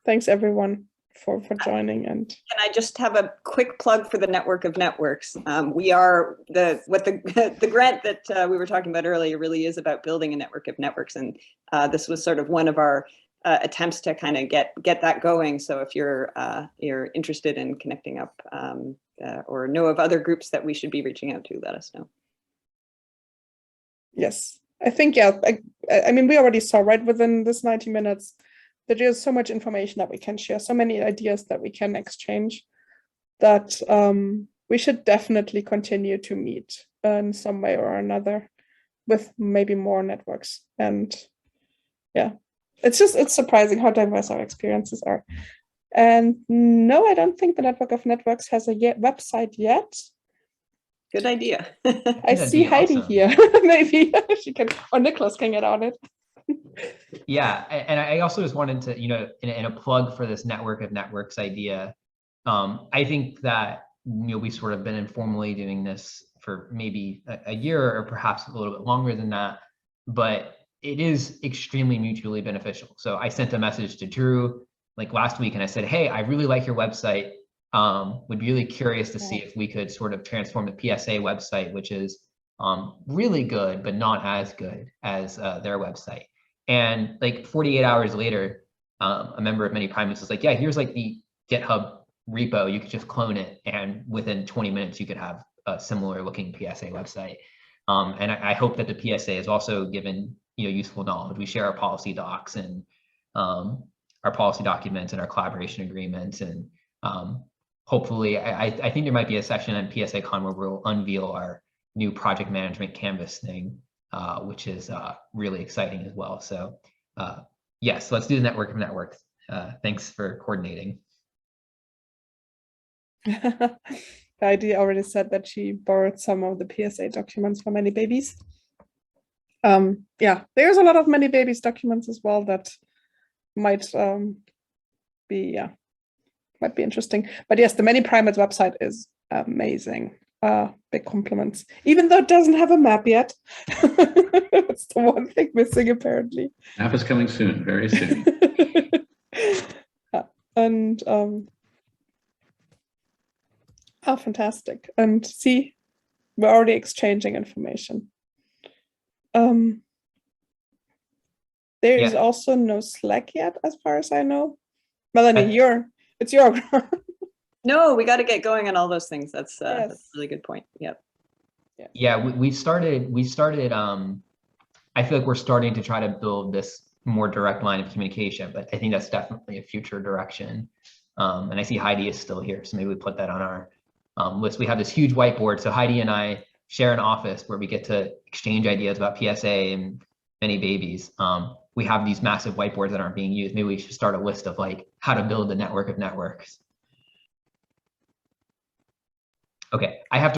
thanks everyone for joining. And can I just have a quick plug for the network of networks? We are the grant that we were talking about earlier really is about building a network of networks, and this was sort of one of our attempts to kind of get that going. So if you're interested in connecting up or know of other groups that we should be reaching out to, let us know. yes, I think, yeah, I mean, we already saw right within this 90 minutes that there's so much information that we can share, so many ideas that we can exchange, that we should definitely continue to meet in some way or another with maybe more networks. And yeah, it's surprising how diverse our experiences are. And no, I don't think the network of networks has a website yet. Good idea. I see Heidi awesome. here. Maybe she can, or Nicholas can get on it. Yeah, and I also just wanted to, in a plug for this network of networks idea, I think that, we've sort of been informally doing this for maybe a year or perhaps a little bit longer than that, but it is extremely mutually beneficial. So I sent a message to Drew like last week and I said, hey, I really like your website. Would be really curious to see if we could sort of transform the PSA website, which is really good, but not as good as their website. And like 48 hours later, a member of ManyPrimates was like, yeah, here's like the GitHub repo. You could just clone it. And within 20 minutes, you could have a similar looking PSA website. And I hope that the PSA is also given useful knowledge. We share our policy docs and our policy documents and our collaboration agreements. And hopefully, I think there might be a session on PSACon where we'll unveil our new project management canvas thing, which is really exciting as well. So yes, let's do the network of networks. Thanks for coordinating. Heidi already said that she borrowed some of the PSA documents for ManyBabies. Yeah, there's a lot of ManyBabies documents as well that might be interesting. But yes, the ManyPrimates website is amazing. Big compliments. Even though it doesn't have a map yet. It's the one thing missing apparently. Map is coming soon, very soon. And oh, fantastic. And see, we're already exchanging information. There is also no Slack yet, as far as I know. Melanie, it's your No, we got to get going on all those things. That's a really good point. Yep. Yeah, we started. I feel like we're starting to try to build this more direct line of communication, but I think that's definitely a future direction. And I see Heidi is still here, so maybe we put that on our list. We have this huge whiteboard, so Heidi and I share an office where we get to exchange ideas about PSA and ManyBabies. We have these massive whiteboards that aren't being used. Maybe we should start a list of like how to build the network of networks. Okay, I have to